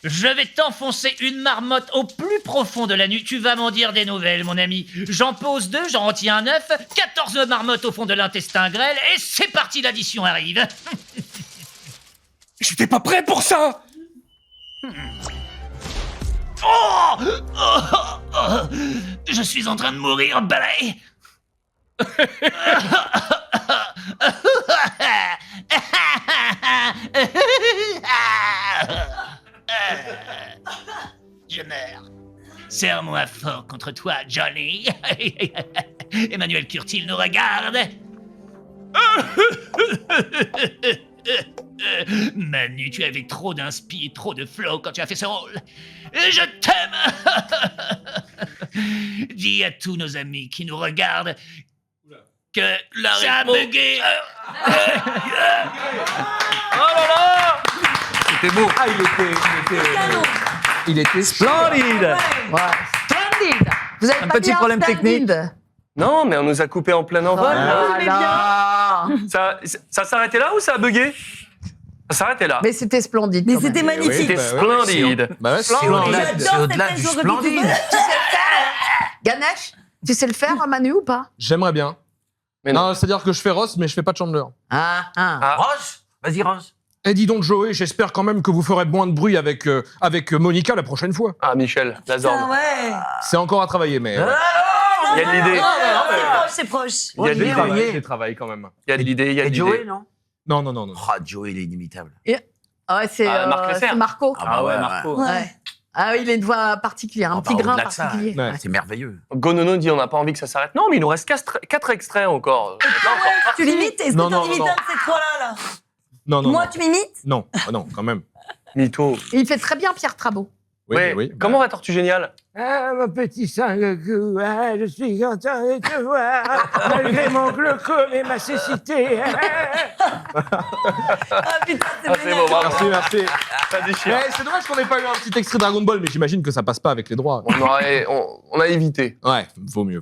Je vais t'enfoncer une marmotte au plus profond de la nuit. Tu vas m'en dire des nouvelles, mon ami. J'en pose 2, j'en retiens un 9, 14 marmottes au fond de l'intestin grêle, et c'est parti, l'addition arrive. J'étais pas prêt pour ça. Oh, je suis en train de mourir, balai. Je meurs. Serre-moi fort contre toi, Johnny. Emmanuel Curtil nous regarde. Manu, tu avais trop d'inspi et trop de flow quand tu as fait ce rôle. Je t'aime. Dis à tous nos amis qui nous regardent que ça a bugué. Oh là là! C'était beau. Ah, il était Splendide. Splendide. Vous avez Un pas petit dit problème splendide. Non, mais on nous a coupé en plein envol. Ah là. Ça s'arrêtait là ou ça a bugué? Ça s'arrêtait là. Mais c'était splendide. Mais quand même. c'était magnifique. C'était bah ouais. splendide. Bah ouais, C'est splendide. au-delà J'adore c'est au-delà cette du scène, j'aurais splendide. pu te- Tu sais le faire Ganesh, tu sais le faire, Manu, ou pas? J'aimerais bien. Mais non. Non, c'est-à-dire que je fais Ross, mais je fais pas de Chandler. Ah. Rose, vas-y Rose. Eh, dis donc, Joey, j'espère quand même que vous ferez moins de bruit avec Monica la prochaine fois. Ah, Michel, Putain, Lazorne. ouais. C'est encore à travailler, mais. Alors, Il y a de l'idée. C'est proche. Il y a de l'idée. J'ai travaillé quand même. Il y a de l'idée, il y a de Et Joey, l'idée. non? Non. Ah, Joey, il est inimitable. Ah ouais, c'est Marc Lesser. c'est Marco. Ah ouais, Marco. Ouais. Ah oui, il a une voix particulière, un Ah, petit bah, grain au-delà de ça, particulier. Ouais. C'est merveilleux. Gonono dit on n'a pas envie que ça s'arrête. Non, mais il nous reste 4 extraits encore. On est pas encore Tu parti. l'imites? Est-ce que Non, t'en non, imites non. un de ces trois-là, là? Non. Moi, tu m'imites? Non, non, quand même. Mytho. Et il fait très bien Pierre Trabot. Oui, Ouais. oui. Comment va Tortue Géniale? Ah, mon petit Sangoku, je suis content de te voir, malgré mon glaucome et ma cécité. Ah putain, c'est Ah, c'est génial. beau, bravo. Merci. Ça déchire. Ouais, c'est dommage qu'on n'ait pas eu un petit extrait Dragon Ball, mais j'imagine que ça passe pas avec les droits. On a évité. Ouais, vaut mieux.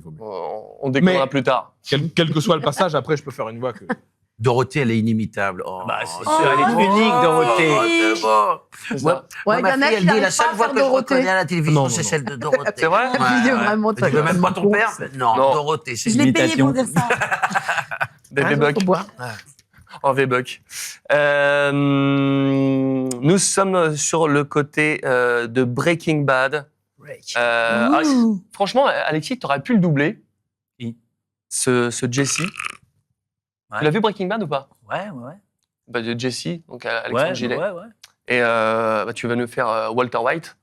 On découvrira Mais- plus tard. Quel que soit le passage, après, je peux faire une voix que. Dorothée, elle est inimitable. Oh, Bah, c'est sûr, elle est unique, Dorothée. c'est beau. C'est Moi, ça. Ouais, ma il y en a fille, qui elle dit n'arrivent la pas seule à voix faire que je Dorothée. reconnais à la télévision, Non, c'est non. celle de Dorothée. C'est vrai? Il est vraiment Tu veux même moi ton père? Non, Non. Dorothée, c'est Je l'ai payé pour dire ça. Bébé Faut Buck. boire. En V-Buck. Nous sommes sur le côté de Breaking Bad. Ouh. Franchement, Alexis, t'aurais pu le doubler. Qui? Ce Jesse. Ouais. Tu l'as vu Breaking Bad ou pas? Ouais. Bah, de Jesse, donc Alexandre Ouais, Gillet. ouais. Et bah, tu vas nous faire Walter White.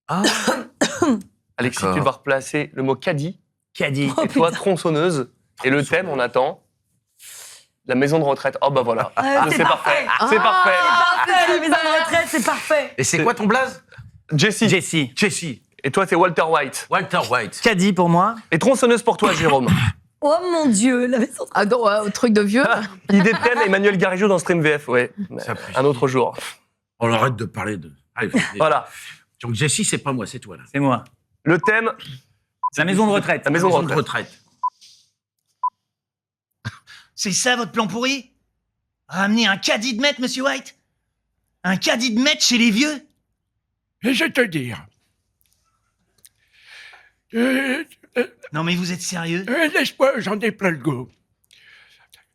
Ah, Alexis, D'accord. tu vas replacer le mot caddie. Caddy. Et toi, tronçonneuse. Et le thème, on attend la maison de retraite. Oh bah voilà. C'est parfait. parfait. C'est parfait. Parfait, la maison de retraite, c'est parfait. et c'est quoi ton blaze? Jesse. Jesse. Jesse. Et toi, c'est Walter White. Walter White. Caddy pour moi. Et tronçonneuse pour toi, Jérôme. Oh mon Dieu, la maison de Ah non, au truc de vieux. Idée de thème, Emmanuel Garigeau dans Stream VF. Ouais. Ça fait Un autre jour. On arrête de parler de. Allez, Voilà. Donc Jesse, c'est pas moi, c'est toi là. C'est moi. Le thème, La maison de retraite. la maison de retraite. C'est ça votre plan pourri? Ramener un caddie de maître, monsieur White? Un caddie de maître chez les vieux? Et je te dire. Non mais vous êtes sérieux? Laisse-moi, j'en ai plein le go.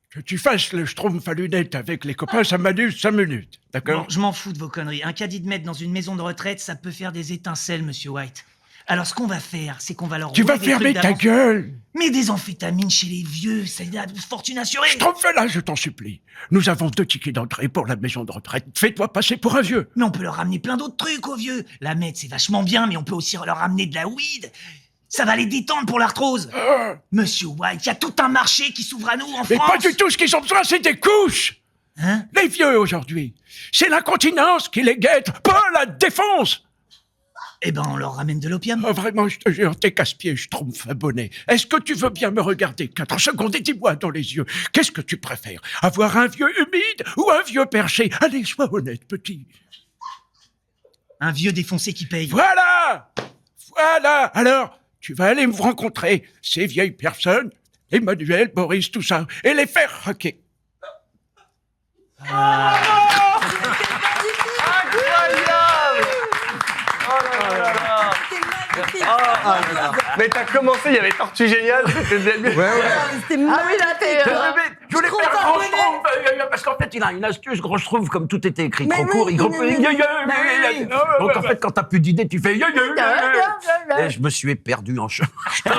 Que tu fasses le schtroumpf à lunettes avec les copains, ça m'amuse 5 minutes. D'accord? Bon, je m'en fous de vos conneries. Un caddie de maître dans une maison de retraite, ça peut faire des étincelles, monsieur White. Alors ce qu'on va faire, c'est qu'on va leur Tu vas rouler des fermer trucs ta d'avance. gueule. Mais des amphétamines chez les vieux, c'est de la fortune assurée. Schtroumpf-là, je t'en supplie. Nous avons 2 tickets d'entrée pour la maison de retraite. Fais-toi passer pour un vieux. Mais on peut leur ramener plein d'autres trucs aux vieux. La meth, c'est vachement bien, mais on peut aussi leur ramener de la weed. Ça va les détendre pour l'arthrose. Monsieur White, il y a tout un marché qui s'ouvre à nous en Mais France. pas du tout, ce qu'ils ont besoin, c'est des couches. Hein? Les vieux aujourd'hui. C'est l'incontinence qui les guette, pas la défense. Eh ben, on leur ramène de l'opium. Oh, vraiment, je te jure, t'es casse-pied, Schtroumpf abonné. Est-ce que tu veux bien me regarder 4 secondes et dis-moi dans les yeux, qu'est-ce que tu préfères? Avoir un vieux humide ou un vieux perché? Allez, sois honnête, petit. Un vieux défoncé qui paye. Voilà! Voilà! Alors, tu vas aller me rencontrer ces vieilles personnes, Emmanuel, Boris, tout ça, et les faire raquer. Mais t'as commencé, il y avait Tortue Géniale. C'était Ah oui, là, t'es. Je voulais faire grand Schtroumpf, parce qu'en fait, il a une astuce, grand Schtroumpf, comme tout était écrit trop court, il donc en fait, quand t'as plus d'idées, tu fais et je me suis perdu en chemin.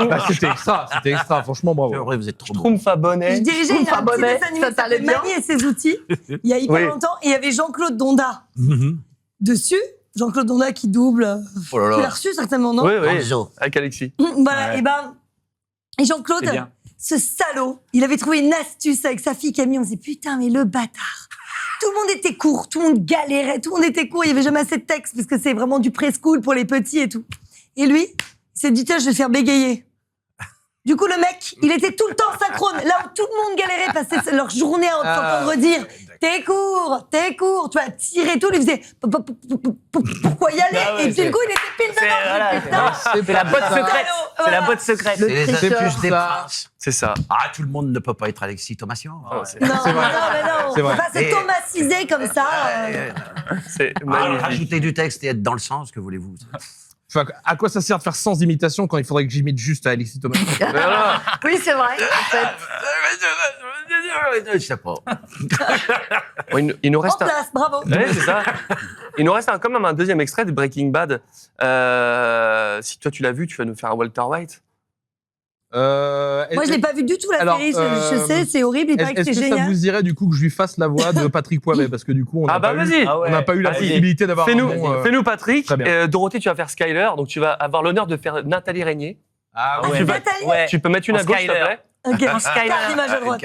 Bah, c'était extra, franchement, bravo. C'est vrai, vous être trop bon. Schtroumpf abonné. Je dirigeais il y a un petit dessin animé qui s'appelait Mani et ses outils, il y a hyper Oui. longtemps, et il y avait Jean-Claude Donda dessus. Jean-Claude Donda qui double. Oh là là. Tu l'as reçu certainement, non? Oui, oui. Gonzo. Avec Alexis. Voilà, Ouais. et Jean-Claude, C'est bien. ce salaud, il avait trouvé une astuce avec sa fille Camille. On se dit, putain, mais le bâtard. Tout le monde était court, tout le monde galérait, tout le monde était court. Il n'y avait jamais assez de texte parce que c'est vraiment du preschool pour les petits et tout. Et lui, il s'est dit, tiens, je vais faire bégayer. Du coup, le mec, il était tout le temps synchrone. Là où tout le monde galérait, passer leur journée à t'entendre redire t'es court, tu vas tirer tout. Lui faisait pourquoi y aller? Ah ouais, et puis du coup, il était pile dedans. voilà, Putain. C'est la botte secrète. C'est la botte secrète. C'est les tricheur. astuces des princes. C'est ça. Ah, tout le monde ne peut pas être Alexis Thomasian. Oh, c'est Non, non, mais non. C'est vrai. Enfin, c'est Et- thomasisé comme ça. c'est Ah, magnifique. rajouter du texte et être dans le sens, que voulez-vous? Enfin, à quoi ça sert de faire 100 imitations quand il faudrait que j'imite juste à Alexis Thomas? Voilà. Oui, c'est vrai, en fait. Je sais pas. Bon, il nous En reste un... place, bravo. Ouais, c'est ça. Il nous reste quand même un deuxième extrait de Breaking Bad. Si toi tu l'as vu, tu vas nous faire un Walter White. Moi, je l'ai pas vu du tout la Alors, série. Je sais, c'est horrible. Il paraît que Est-ce c'est que ça génial. vous dirait du coup que je lui fasse la voix de Patrick Poivet parce que du coup on n'a pas, vas-y. pas eu la possibilité d'avoir un bon, Fais-nous Patrick. Très bien. Dorothée, tu vas faire Skyler, donc tu vas avoir l'honneur de faire Nathalie Régnier. Ah Tu, vas- tu peux mettre une à gauche, s'il te plaît. Ok. En Skyler. Carte image à droite.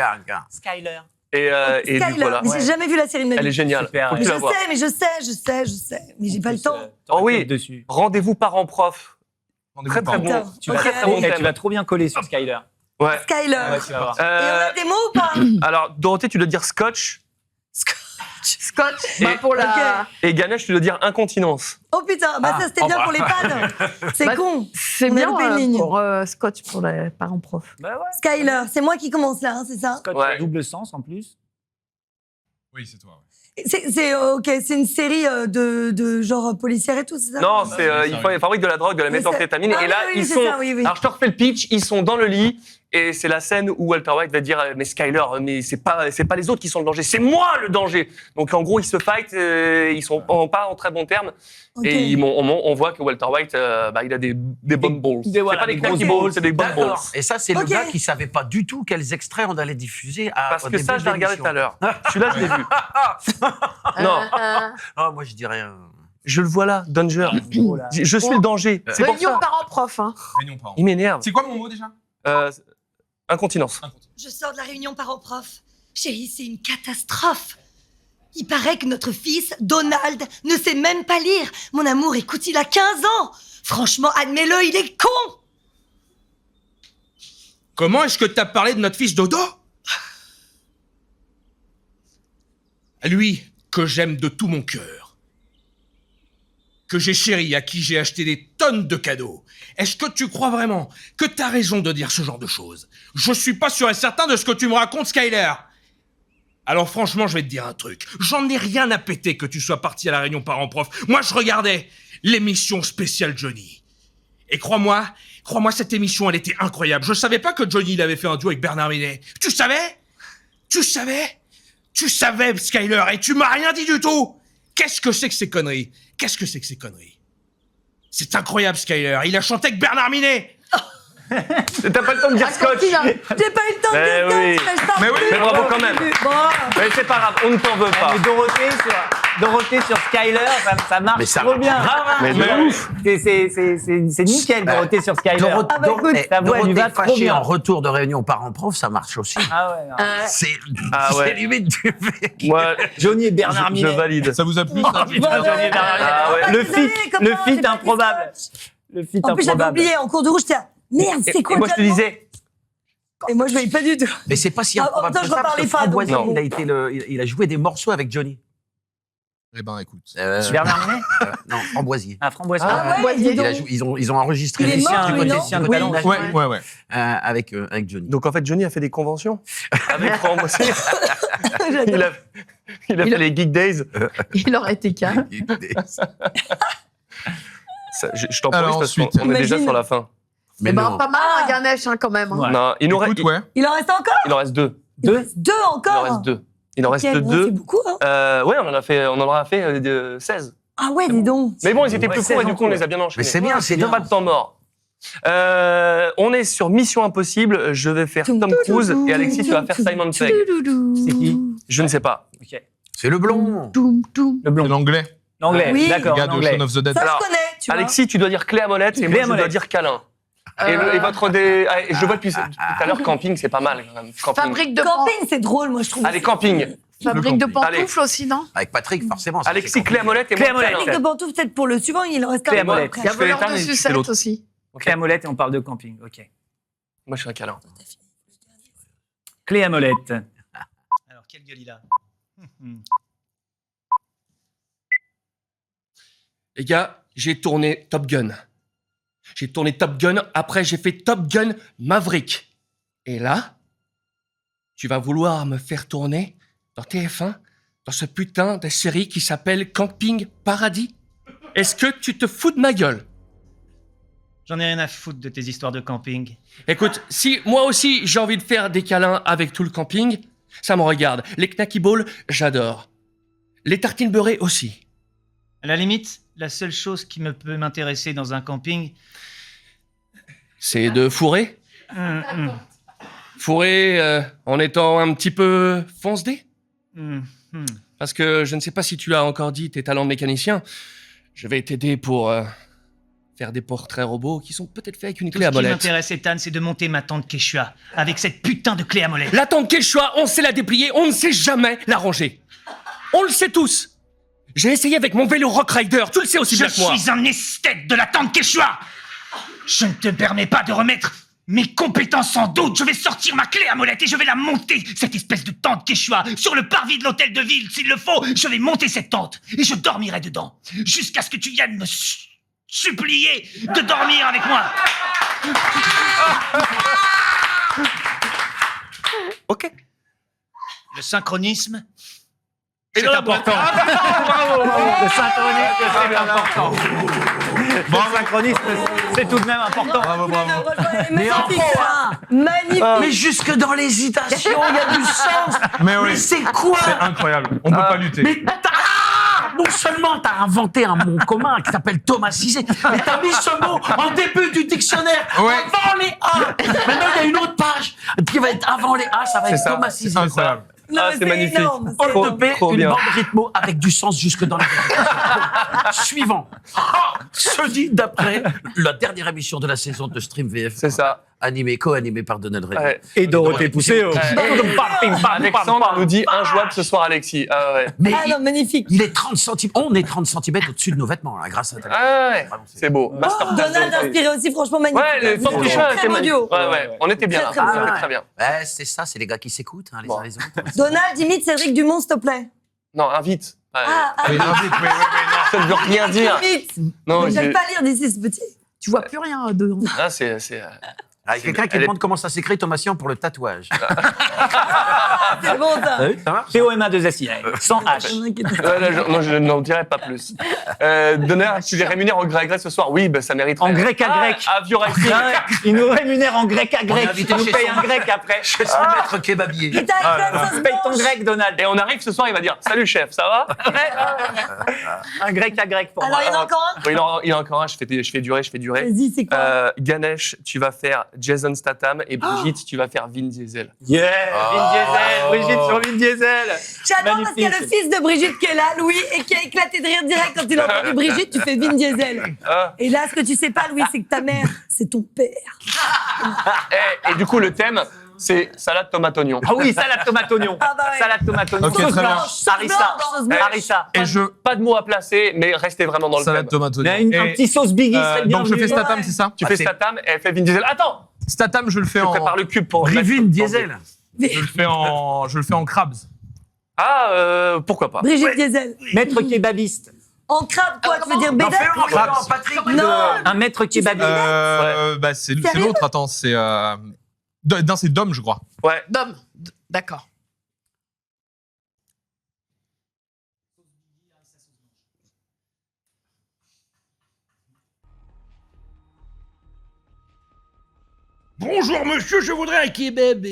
Skyler. Et du coup, Skyler. voilà. Mais j'ai jamais vu la série de ma vie. Elle est géniale. Super, Faut que Mais tu je la vois. sais, mais je sais. Mais j'ai pas le temps. Oh oui, dessus. rendez-vous parents-prof. Très très bon. Putain. Tu Ok. vas, très bon, tu vas trop bien coller sur Skyler. Ouais. Skyler. Ouais, tu vas voir. Et on a des mots ou pas Alors, Dorothée, tu dois dire scotch. Scotch, Et- pour la. Et Ganesh, tu dois dire incontinence. Oh putain, bah ça c'était bien pour les pads. C'est Bah, con. C'est On a bien loupé une ligne. pour Scotch pour les parents profs. Skyler, c'est moi qui commence là, hein, c'est ça Scotch Ouais. double sens en plus. Oui, c'est toi. C'est ok, c'est une série de genre policière et tout, c'est ça Non, c'est ils fabriquent de la drogue, de la Mais c'est- méthamphétamine. Ah et là, oui, oui, ils c'est sont. ça, oui, oui. Alors, je te refais le pitch. Ils sont dans le lit. Et c'est la scène où Walter White va dire mais Skyler, mais c'est pas les autres qui sont le danger, c'est moi le danger. Donc en gros ils se fight, ils sont pas en très bons termes. Ok. Et on voit que Walter White, il a des bonnes balls. C'est voilà, pas des des cracky grosses balls, c'est des bonnes balls. D'accord. Et ça, c'est le Ok. gars qui savait pas du tout quels extraits on allait diffuser. Parce au que début ça, de je l'ai regardé l'émission. tout à l'heure. Celui-là, je l'ai vu. Non, Ah, moi, je dirais. je le vois là, Danger. Je suis le danger. C'est pour Réunion ça. parents profs. Hein. Réunion parents. Il m'énerve. C'est quoi mon mot déjà Incontinence. Je sors de la réunion parents-prof. Chérie, c'est une catastrophe. Il paraît que notre fils, Donald, ne sait même pas lire. Mon amour, écoute, il a 15 ans. Franchement, admets-le, il est con. Comment est-ce que t'as parlé de notre fils Dodo? Lui, que j'aime de tout mon cœur. Que j'ai chéri, à qui j'ai acheté des tonnes de cadeaux. Est-ce que tu crois vraiment que t'as raison de dire ce genre de choses? Je suis pas sûr et certain de ce que tu me racontes, Skyler. Alors franchement, je vais te dire un truc. J'en ai rien à péter que tu sois parti à la réunion parents-prof. Moi, je regardais l'émission spéciale Johnny. Et crois-moi, cette émission, elle était incroyable. Je savais pas que Johnny, il avait fait un duo avec Bernard Minet. Tu savais? Tu savais, Skyler, et tu m'as rien dit du tout. Qu'est-ce que c'est que ces conneries? C'est incroyable, Skyler. Il a chanté avec Bernard Minet. T'as pas le temps de dire scotch. J'ai pas eu le temps de Mais dire oui. ça, je t'en Mais oui, prie. mais bravo quand même. Bon. Mais c'est pas grave, on ne t'en veut pas. Mais Dorothée sur Skyler, ça marche Mais ça trop marche bien. Mais de ouf. C'est nickel, Dorothée sur Skyler. Ah bah écoute, ta voix, elle lui va Dorothée trop fâchée bien. en retour de réunion parents-prof, ça marche aussi. Ah ouais, non. C'est Ah ouais. c'est limite du fait. Moi, Johnny et Bernard je Minet. valide. Ça vous a plu ça Johnny et Bernard Minet. Ah ouais. Le Vous savez, feat, les copains, le feat j'ai pas improbable. dit Le feat En plus, j'avais improbable. oublié, en cours de rouge, j'étais là, merde, c'est quoi Et moi, je te le dialogue disais, Et moi, je voyais pas du tout. Mais c'est pas si Ah, improbable attends, que je ça, parce reparlais que pas, donc Framboisier, c'est bon. il a joué des morceaux avec Johnny. Eh ben écoute. Bernard Minet Non, Framboisier. Ah, Framboisier. Ah ouais, dis donc. Ils ont enregistré Il est des mort, sciences lui, du non côté Oui. national, Ouais. avec Johnny. donc en fait, Johnny a fait des conventions avec Framboisier. il a fait les Geek Days. Il aurait été calme. Je t'en prie, Alors, parce ensuite. qu'on est déjà Imagine. sur la fin. Mais Ben, non. pas mal, hein, Ganesh, hein, quand même. Hein. Ouais. Non, il Écoute, ouais. Il en reste encore il en reste deux. Deux Il en encore reste deux. Il en reste Ok, bon, deux. C'est beaucoup, hein Ouais, on en aura fait 16. Ah ouais, dis donc. Mais bon, ils étaient Ouais, plus courts et 16 du coup, on en les a bien enchaînés. Mais c'est bien, c'est Ils n'ont bien. pas de temps mort. On est sur Mission Impossible. Je vais faire Tom Cruise et Alexis, tu vas faire Simon Pegg. C'est qui Je ne sais pas. Ok. C'est le blond. Toum, toum. Le C'est blond. l'anglais. L'anglais, Oui. d'accord, Le gars de l'anglais. Shaun of the Dead. Ça, Alors, je connais, tu vois. Alexis, tu dois dire clé à molette et moi, Clé à je dois molette. dire câlin. Et votre je vois depuis tout à l'heure, camping, c'est pas mal. Quand même. Camping. Fabrique de, Camping, c'est drôle, moi, je trouve. Allez, camping. fabrique de Allez. pantoufles aussi, non? Avec Patrick, forcément. ça, Alexis, c'est clé à molette et Clé moi, à molette. câlin. Avec de pantoufles, peut-être pour le suivant, il en reste Clé à un peu molette. après. Il y a Je fais voleur l'état, de mais tu fais sucette l'autre. aussi. Clé à molette et on parle de camping. Ok. Moi, je suis un câlin. Clé à molette. Alors, quelle gueule il a. Les gars, j'ai tourné Top Gun. J'ai tourné Top Gun, après j'ai fait Top Gun Maverick. Et là, tu vas vouloir me faire tourner dans TF1, dans ce putain de série qui s'appelle Camping Paradis? Est-ce que tu te fous de ma gueule? J'en ai rien à foutre de tes histoires de camping. Écoute, si moi aussi j'ai envie de faire des câlins avec tout le camping, ça me regarde. Les knacky balls, j'adore. Les tartines beurrées aussi. À la limite, la seule chose qui me peut m'intéresser dans un camping, C'est de fourrer? Fourré en étant un petit peu fonce-dé. Parce que je ne sais pas si tu l'as encore dit, tes talents de mécanicien, je vais t'aider pour faire des portraits robots qui sont peut-être faits avec une Tout clé à ce qui molette. m'intéresse, Ethan, c'est de monter ma tante Quechua avec cette putain de clé à molette. La tante Quechua, on sait la déplier, on ne sait jamais la ranger. On le sait tous. J'ai essayé avec mon vélo Rock Rider, tu le sais aussi bien que moi. Je suis un esthète de la tante Quechua. Je ne te permets pas de remettre mes compétences en doute. Je vais sortir ma clé à molette et je vais la monter, cette espèce de tente Quechua, sur le parvis de l'hôtel de ville, s'il le faut. Je vais monter cette tente et je dormirai dedans, jusqu'à ce que tu viennes me supplier de dormir avec moi. Ok. Le synchronisme, C'est important. Le synchronisme, c'est important. Bon, le synchronisme, c'est tout de même important. Bravo, bravo. Mais enfin, magnifique. Mais jusque dans l'hésitation, il y a du sens. Mais oui. Mais c'est quoi? C'est incroyable. On peut pas lutter. Mais non seulement t'as inventé un mot commun qui s'appelle thomacisé, mais t'as mis ce mot en début du dictionnaire, Ouais. avant les A. Maintenant, il y a une autre page qui va être avant les A, ça va C'est être ça. thomacisé. C'est incroyable. Non, Ah, mais c'est magnifique. énorme, On Trop- te paie trop une bien. bande rythmo avec du sens jusque dans les Suivant. Jeudi d'après la dernière émission de la saison de Stream VF. C'est ça. Co-animé par Donald René. Ouais. Et Dorothée Pousseau. Alexandre nous dit injouable ce soir, Alexis. Ah ouais. Mais Ah non, magnifique. il est 30 cm. On est 30 cm au-dessus de nos vêtements, là, grâce à ta. Ah ouais. C'est beau. Oh, Masterclass Donald Dorothée. inspiré aussi, franchement magnifique. Ouais, le Vous Tante êtes Quechua très était beau magnifique. duo. Ouais, ouais. On était bien Très, là. très bien. C'était très bien. Ouais, c'est ça, c'est les gars qui s'écoutent, hein, les Bon. uns les autres. Donald, imite Cédric Dumont, s'il te plaît. Non, invite. Ouais. Oui, invite, oui, non. Ça ne veut rien dire. Imite. Non, J'aime j'ai- pas lire d'ici, ce petit. Tu vois plus rien de. Ah, c'est. Ah, il y a quelqu'un qui Elle est- demande comment ça s'écrit Thomasian pour le tatouage. C'est bon, ça. Oui, ça marche. TOMA2SI, sans H. Ouais, là, non, je n'en dirai pas plus. Donner, tu les rémunères en grec à grec ce soir? Oui, ben, ça mériterait. En grec à grec. Ah, vieux Racing. Il nous rémunère en grec à grec. invité Il nous chez paye son- un grec après. Chez son maître kebabier. Et t'as Ah, une sauce Paye ton blanche. grec, Donald. Et on arrive ce soir, il va dire salut chef, ça va? Un grec à grec pour Alors, moi. il y en a encore un? Oui, il y en a encore un, je fais durer. Vas-y, c'est quoi? Ganesh, tu vas faire Jason Statham et Brigitte, tu vas faire Vin Diesel. Yeah, Vin Diesel, Brigitte sur Vin Diesel. J'adore parce qu'il y a le Magnifique. fils de Brigitte qui est là, Louis, et qui a éclaté de rire direct quand il a entendu Brigitte, tu fais Vin Diesel. Ah. Et là, ce que tu sais pas, Louis, c'est que ta mère, c'est ton père. Et du coup, le thème, c'est salade tomate oignon. Ah oui, salade tomate oignon. Ah bah ouais. Salade tomate oignon. Ok, Sauce très bien. blanche, harissa. Sauce blanche. Harissa. Et je. Pas de mots à placer, mais restez vraiment dans le Salade thème. tomate oignon. Mais un Et, petit sauce Biggie serait bien. donc je fais Statham, c'est ça? Tu fais Statham et elle fait Vin Diesel. Attends, Statham, je le fais je en. prépare le cube pour. Rivin Diesel. Je le fais en crabs. Ah, pourquoi pas. Brigitte Diesel. Maître kebabiste. En crabe, quoi, tu veux dire Non, bédette? fais-le en Crabs. rigolant, Patrick. Non. Un maître kebabiste. Bah, c'est Sérieux l'autre, attends, c'est. Non, c'est Dom, je crois. Ouais. Dom, d'accord. Bonjour monsieur, je voudrais un kebab.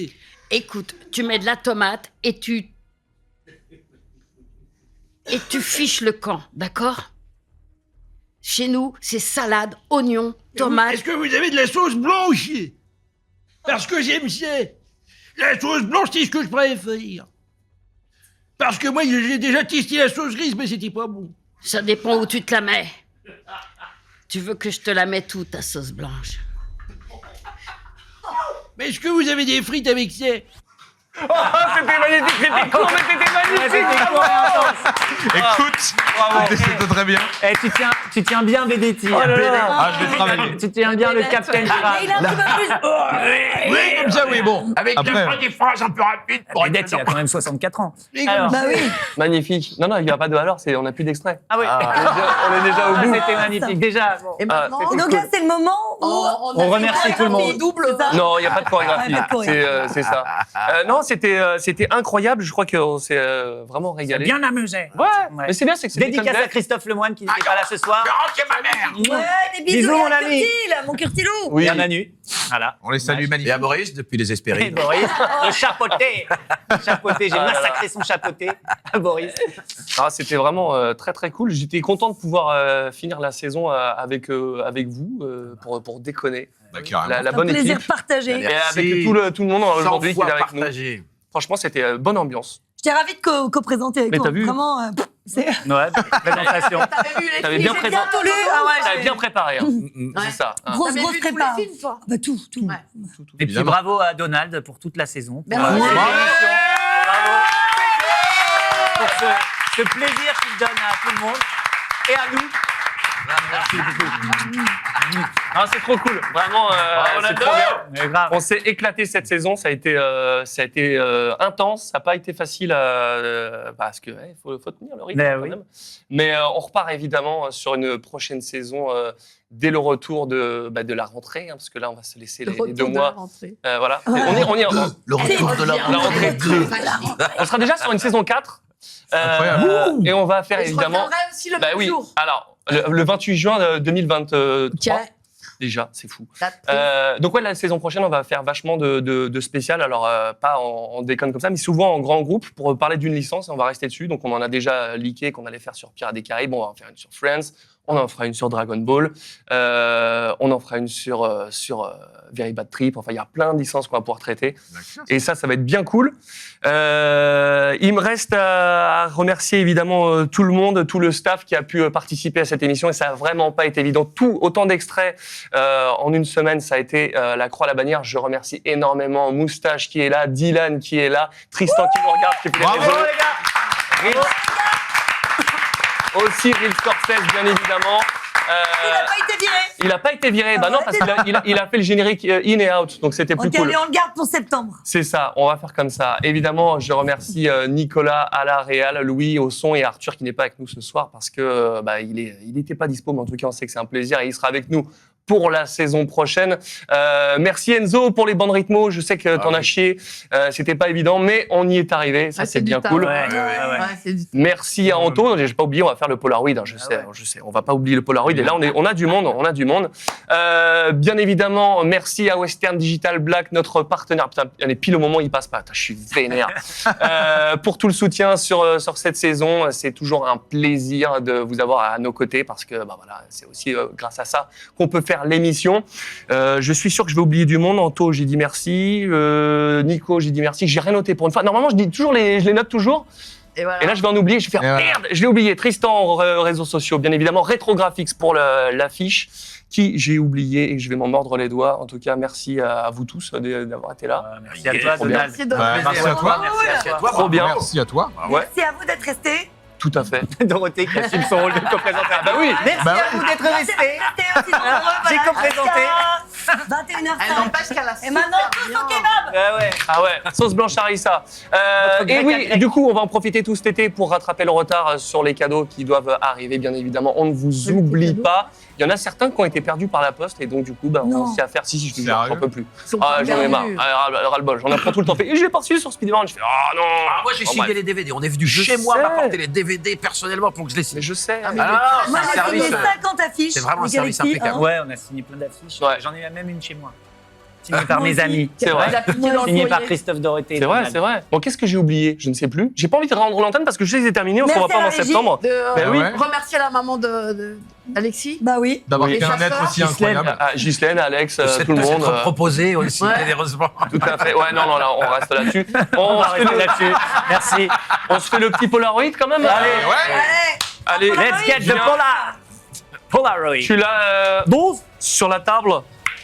Écoute, tu mets de la tomate et tu fiches le camp, d'accord? Chez nous, c'est salade, oignon, tomate. Est-ce que vous avez de la sauce blanche? Parce que j'aime ça. La sauce blanche, c'est ce que je préfère. Parce que moi, j'ai déjà testé la sauce grise, mais c'était pas bon. Ça dépend où tu te la mets. Tu veux que je te la mette où, ta sauce blanche? Mais est-ce que vous avez des frites avec ça? C'était magnifique, c'était court, mais c'était magnifique. Écoute, c'était très bien. Eh, tu tiens bien Vedetti. Oh là là. Ah, je vais travailler. Tu tiens bien le Captain Crab. Et il a un petit peu plus. Oui, comme ça, oui, bon. Avec Après, des phrases un peu rapides. Vedette, il a quand même 64 ans. Alors, Bah oui. Magnifique. Non, il n'y a pas de valeur, on n'a plus d'extrait. ah oui. On est déjà au bout. C'était magnifique. Déjà, bon. Et Ah, maintenant, donc là, c'est le moment où On remercie tout le monde. double. Non, il n'y a pas de chorégraphie. Ah, pas de chorégraphie. C'est ça. Non, c'était incroyable. Je crois qu'on s'est vraiment régalé. Bien amusé. Ouais, Ouais. mais c'est bien, c'est que c'était comme Dédicace à d'hab. Christophe Lemoine qui n'était pas là ce soir. C'est ma mère. Ouais, des bisous, Bisous, mon à ami. Curtil, mon Curtilou. Oui. Et à Manu. Voilà. on les salue Et magnifique. à Maurice, depuis les Et Hespérides. Boris, le chapeauté. J'ai massacré son chapeauté. Boris. Ah, c'était vraiment très très cool. J'étais content de pouvoir finir la saison avec vous pour déconner. la bonne plaisir équipe. partagé. Et avec tout le monde aujourd'hui qui est fois avec nous. partagé. Franchement, c'était bonne ambiance. J'étais ravie de co-présenter avec Mais toi. t'as vu Vraiment, c'est... Ouais, présentation. T'avais bien J'ai bien tout lu. Ah ouais, T'avais bien préparé. Hein. C'est ça. hein. Grosse prépa. toi Bah tout. Et puis bravo à Donald pour toute la saison. Pour, Merci. cette émission. Bravo. Pour ce plaisir qu'il donne à tout le monde et à nous. Merci beaucoup. Ah, c'est trop cool. Vraiment, c'est trop bien. Mais grave. On s'est éclaté cette saison. Ça a été intense. Ça n'a pas été facile parce que faut tenir le rythme Mais quand oui. même. Mais on repart évidemment sur une prochaine saison dès le retour de la rentrée, hein, parce que là, on va se laisser les 2 mois. Voilà. On y Le retour de la rentrée. On sera déjà sur une saison 4. Et on va faire évidemment. aussi le Bah même oui. jour. Alors, le 28 juin 2023. Tiens. Déjà, c'est fou. Donc ouais, la saison prochaine, on va faire vachement de spécial. Alors, pas en déconne comme ça, mais souvent en grand groupe pour parler d'une licence. Et on va rester dessus. Donc, on en a déjà leaké qu'on allait faire sur Pirates des Caraïbes. On va en faire une sur Friends. On en fera une sur Dragon Ball. On en fera une sur Very Bad Trip. Enfin, il y a plein de licences qu'on va pouvoir traiter. Et ça va être bien cool. Il me reste à remercier évidemment tout le monde, tout le staff qui a pu participer à cette émission. Et ça n'a vraiment pas été évident. Autant d'extraits en une semaine, ça a été la croix à la bannière. Je remercie énormément Moustache qui est là, Dylan qui est là, Tristan qui nous regarde, qui fait les réseaux. les gars. Aussi Real Scorsese, bien évidemment. Il n'a pas été viré. Il n'a pas été viré. Bah non, parce qu'il a fait le générique in et out, donc c'était plus Ok, cool. allez, on le garde pour septembre. C'est ça, on va faire comme ça. Évidemment, je remercie Nicolas à la réal, Louis au son et Arthur qui n'est pas avec nous ce soir parce que il n'était pas dispo, mais en tout cas, on sait que c'est un plaisir et il sera avec nous pour la saison prochaine. Merci Enzo pour les bandes rythmo. Je sais que t'en as chié. C'était pas évident, mais on y est arrivé. Ça, c'est bien cool. Merci à Anto. J'ai pas oublié, on va faire le Polaroid. Hein, je sais. On va pas oublier le Polaroid. Et là, on a du monde. Bien évidemment, merci à Western Digital Black, notre partenaire. Putain, il y en a pile au moment où il passe pas. Je suis vénère. Pour tout le soutien sur cette saison. C'est toujours un plaisir de vous avoir à nos côtés parce que c'est aussi grâce à ça qu'on peut faire l'émission. Je suis sûr que je vais oublier du monde. Anto, j'ai dit merci. Nico, j'ai dit merci. J'ai rien noté pour une fois. Normalement, je les note toujours. Et là, je vais en oublier. Je vais faire merde, je l'ai oublié. Tristan, réseaux sociaux, bien évidemment. Retrographics pour l'affiche, qui j'ai oublié et je vais m'en mordre les doigts. En tout cas, merci à vous tous d'avoir été là. Merci à toi, Donald. Merci à toi. Merci à toi. Trop bien. Merci à toi. Ouais, C'est à vous d'être restés. tout à fait. Dorothée qui assume son rôle de co-présentateur. Bah oui. Merci à vous d'être restés. J'ai co-présenté. 21h05. Elle n'empêche qu'à la Et maintenant, tous au kebab. Ah ouais, sauce blanche harissa. Et oui, du coup, on va en profiter tout cet été pour rattraper le retard sur les cadeaux qui doivent arriver, bien évidemment. On ne vous oublie pas. Il y en a certains qui ont été perdus par la poste et donc du coup, on s'y a faire. Si, je te jure, j'en peux plus. J'en ai marre. Ras-le-bol. J'en apprends tout le temps. Et je l'ai pas reçu sur Spider-Man. Je fais, oh non. Moi, j'ai signé les DVD. On est venu chez moi m'apporter les DVD personnellement pour que je les signe. Mais je sais. Moi, j'ai signé 50 affiches. C'est vraiment un les service Galaxy, impeccable. Ouais, on a signé plein d'affiches. Ouais. J'en ai même une chez moi. Signée par mes amis. C'est vrai. Signée par Christophe Dorothée. C'est vrai. Bon, qu'est-ce que j'ai oublié? Je ne sais plus. J'ai pas envie de rendre l'antenne parce que je sais que c'est terminé. On se revoit pas en septembre. De oui. remercier la maman d'Alexis. Bah oui. D'avoir Et fait un sa être sœur. aussi incroyable. Ghislaine, Alex, C'est tout le monde. proposé aussi, généreusement. Tout à fait. Ouais, non, là, on reste là-dessus. On va rester là-dessus. Merci. On se fait le petit Polaroid quand même. Allez, Let's get the Polaroid. Je suis là 12 sur la table.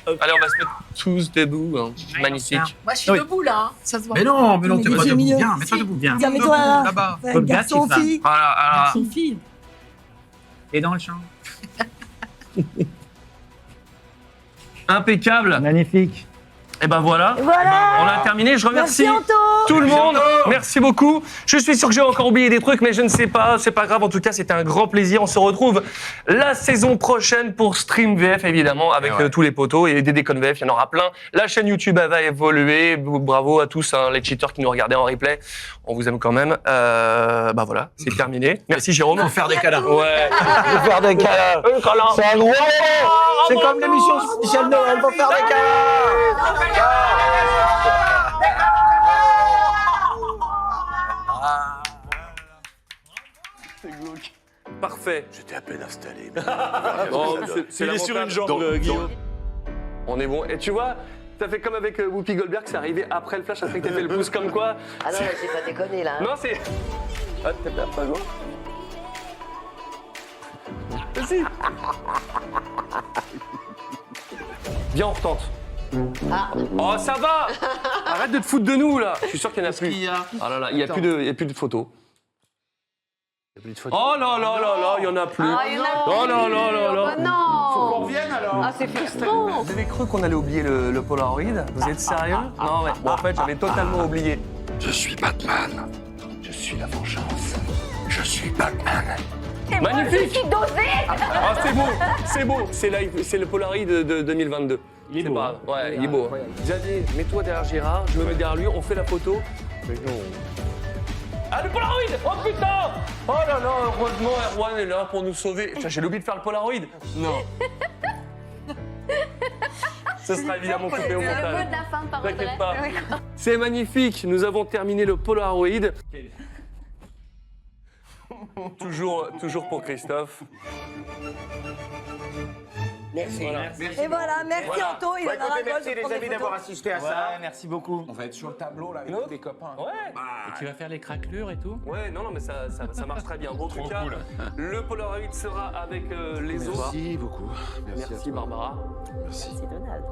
Allez, on va se mettre tous debout. Hein. Magnifique. Moi, je suis debout là. Hein. Ça se voit. Mais non, t'es pas debout. milieu. Viens, mets-toi debout. Bien. Tiens, mets-toi là. Là-bas. Ouais, garçon, fille. Voilà. Son fille. Et dans le champ. Impeccable. Magnifique. Et ben voilà. Voilà. On a terminé. Je remercie Merci, Anto. tout le monde. Merci beaucoup. Je suis sûr que j'ai encore oublié des trucs, mais je ne sais pas. C'est pas grave. En tout cas, c'était un grand plaisir. On se retrouve la saison prochaine pour Stream VF, évidemment, avec tous les potos et des déconnes VF. Il y en aura plein. La chaîne YouTube, elle va évoluer. Bravo à tous, hein, les cheaters qui nous regardaient en replay. On vous aime quand même. Bah voilà, c'est terminé. Merci Jérôme. Faut faire des câlins. Ouais. Faut faire des câlins. C'est un gros. C'est comme l'émission spéciale Noël. Faut faire des câlins. C'est glauque. Parfait. J'étais à peine installé. Bon, c'est Il est sur une jambe, Guillaume. On est bon. Et tu vois, t'as fait comme avec Whoopi Goldberg, c'est arrivé après le flash, après que t'as fait le pouce comme quoi. Ah non, mais c'est pas déconné là. Hein. Non, c'est. Ah, t'es pas loin. Vas-y. Viens, on retente. Ah. Oh, ça va. Arrête de te foutre de nous, là. Je suis sûr qu'il y en a plus. Ah là là, il n'y a plus de photos. Il y a plus de photos. Oh là là là là, il y en a plus. Ah, il y en a plus. Oh là là là là. Oh non. Faut qu'on revienne alors. Ah, c'est frustrant. Vous avez cru qu'on allait oublier le Polaroid? Vous êtes sérieux? Non, ouais. Bon, en fait, j'avais totalement oublié. Je suis Batman. Je suis la vengeance. Je suis Batman. Et moi, Magnifique. je suis dosé. Ah, c'est beau. C'est le Polaroid de 2022. Il est beau. Pas... Ouais, il est beau. Xavier, mets-toi derrière Gérard, je me mets derrière lui, on fait la photo. Mais non. Ah, le Polaroid! Oh putain! Oh là là, heureusement, Erwan est là pour nous sauver. Putain, j'ai oublié de faire le Polaroid. Non. Ce sera évidemment coupé au montage. Le mot de la fin par T'inquiète pas. C'est magnifique, nous avons terminé le Polaroid. toujours pour Christophe. Merci. Voilà. Et voilà, merci Anto. Il en a ras-le-bol Merci de les prendre amis des d'avoir photos. assisté à ça. Ouais, merci beaucoup. On va être sur le tableau là avec tous les copains. Ouais. Et tu vas faire les craquelures et tout? Ouais, non, mais ça marche très bien. Bon, en tout cas, le Polaroid sera avec les autres. Merci beaucoup. Merci Barbara. Merci. C'est Donald.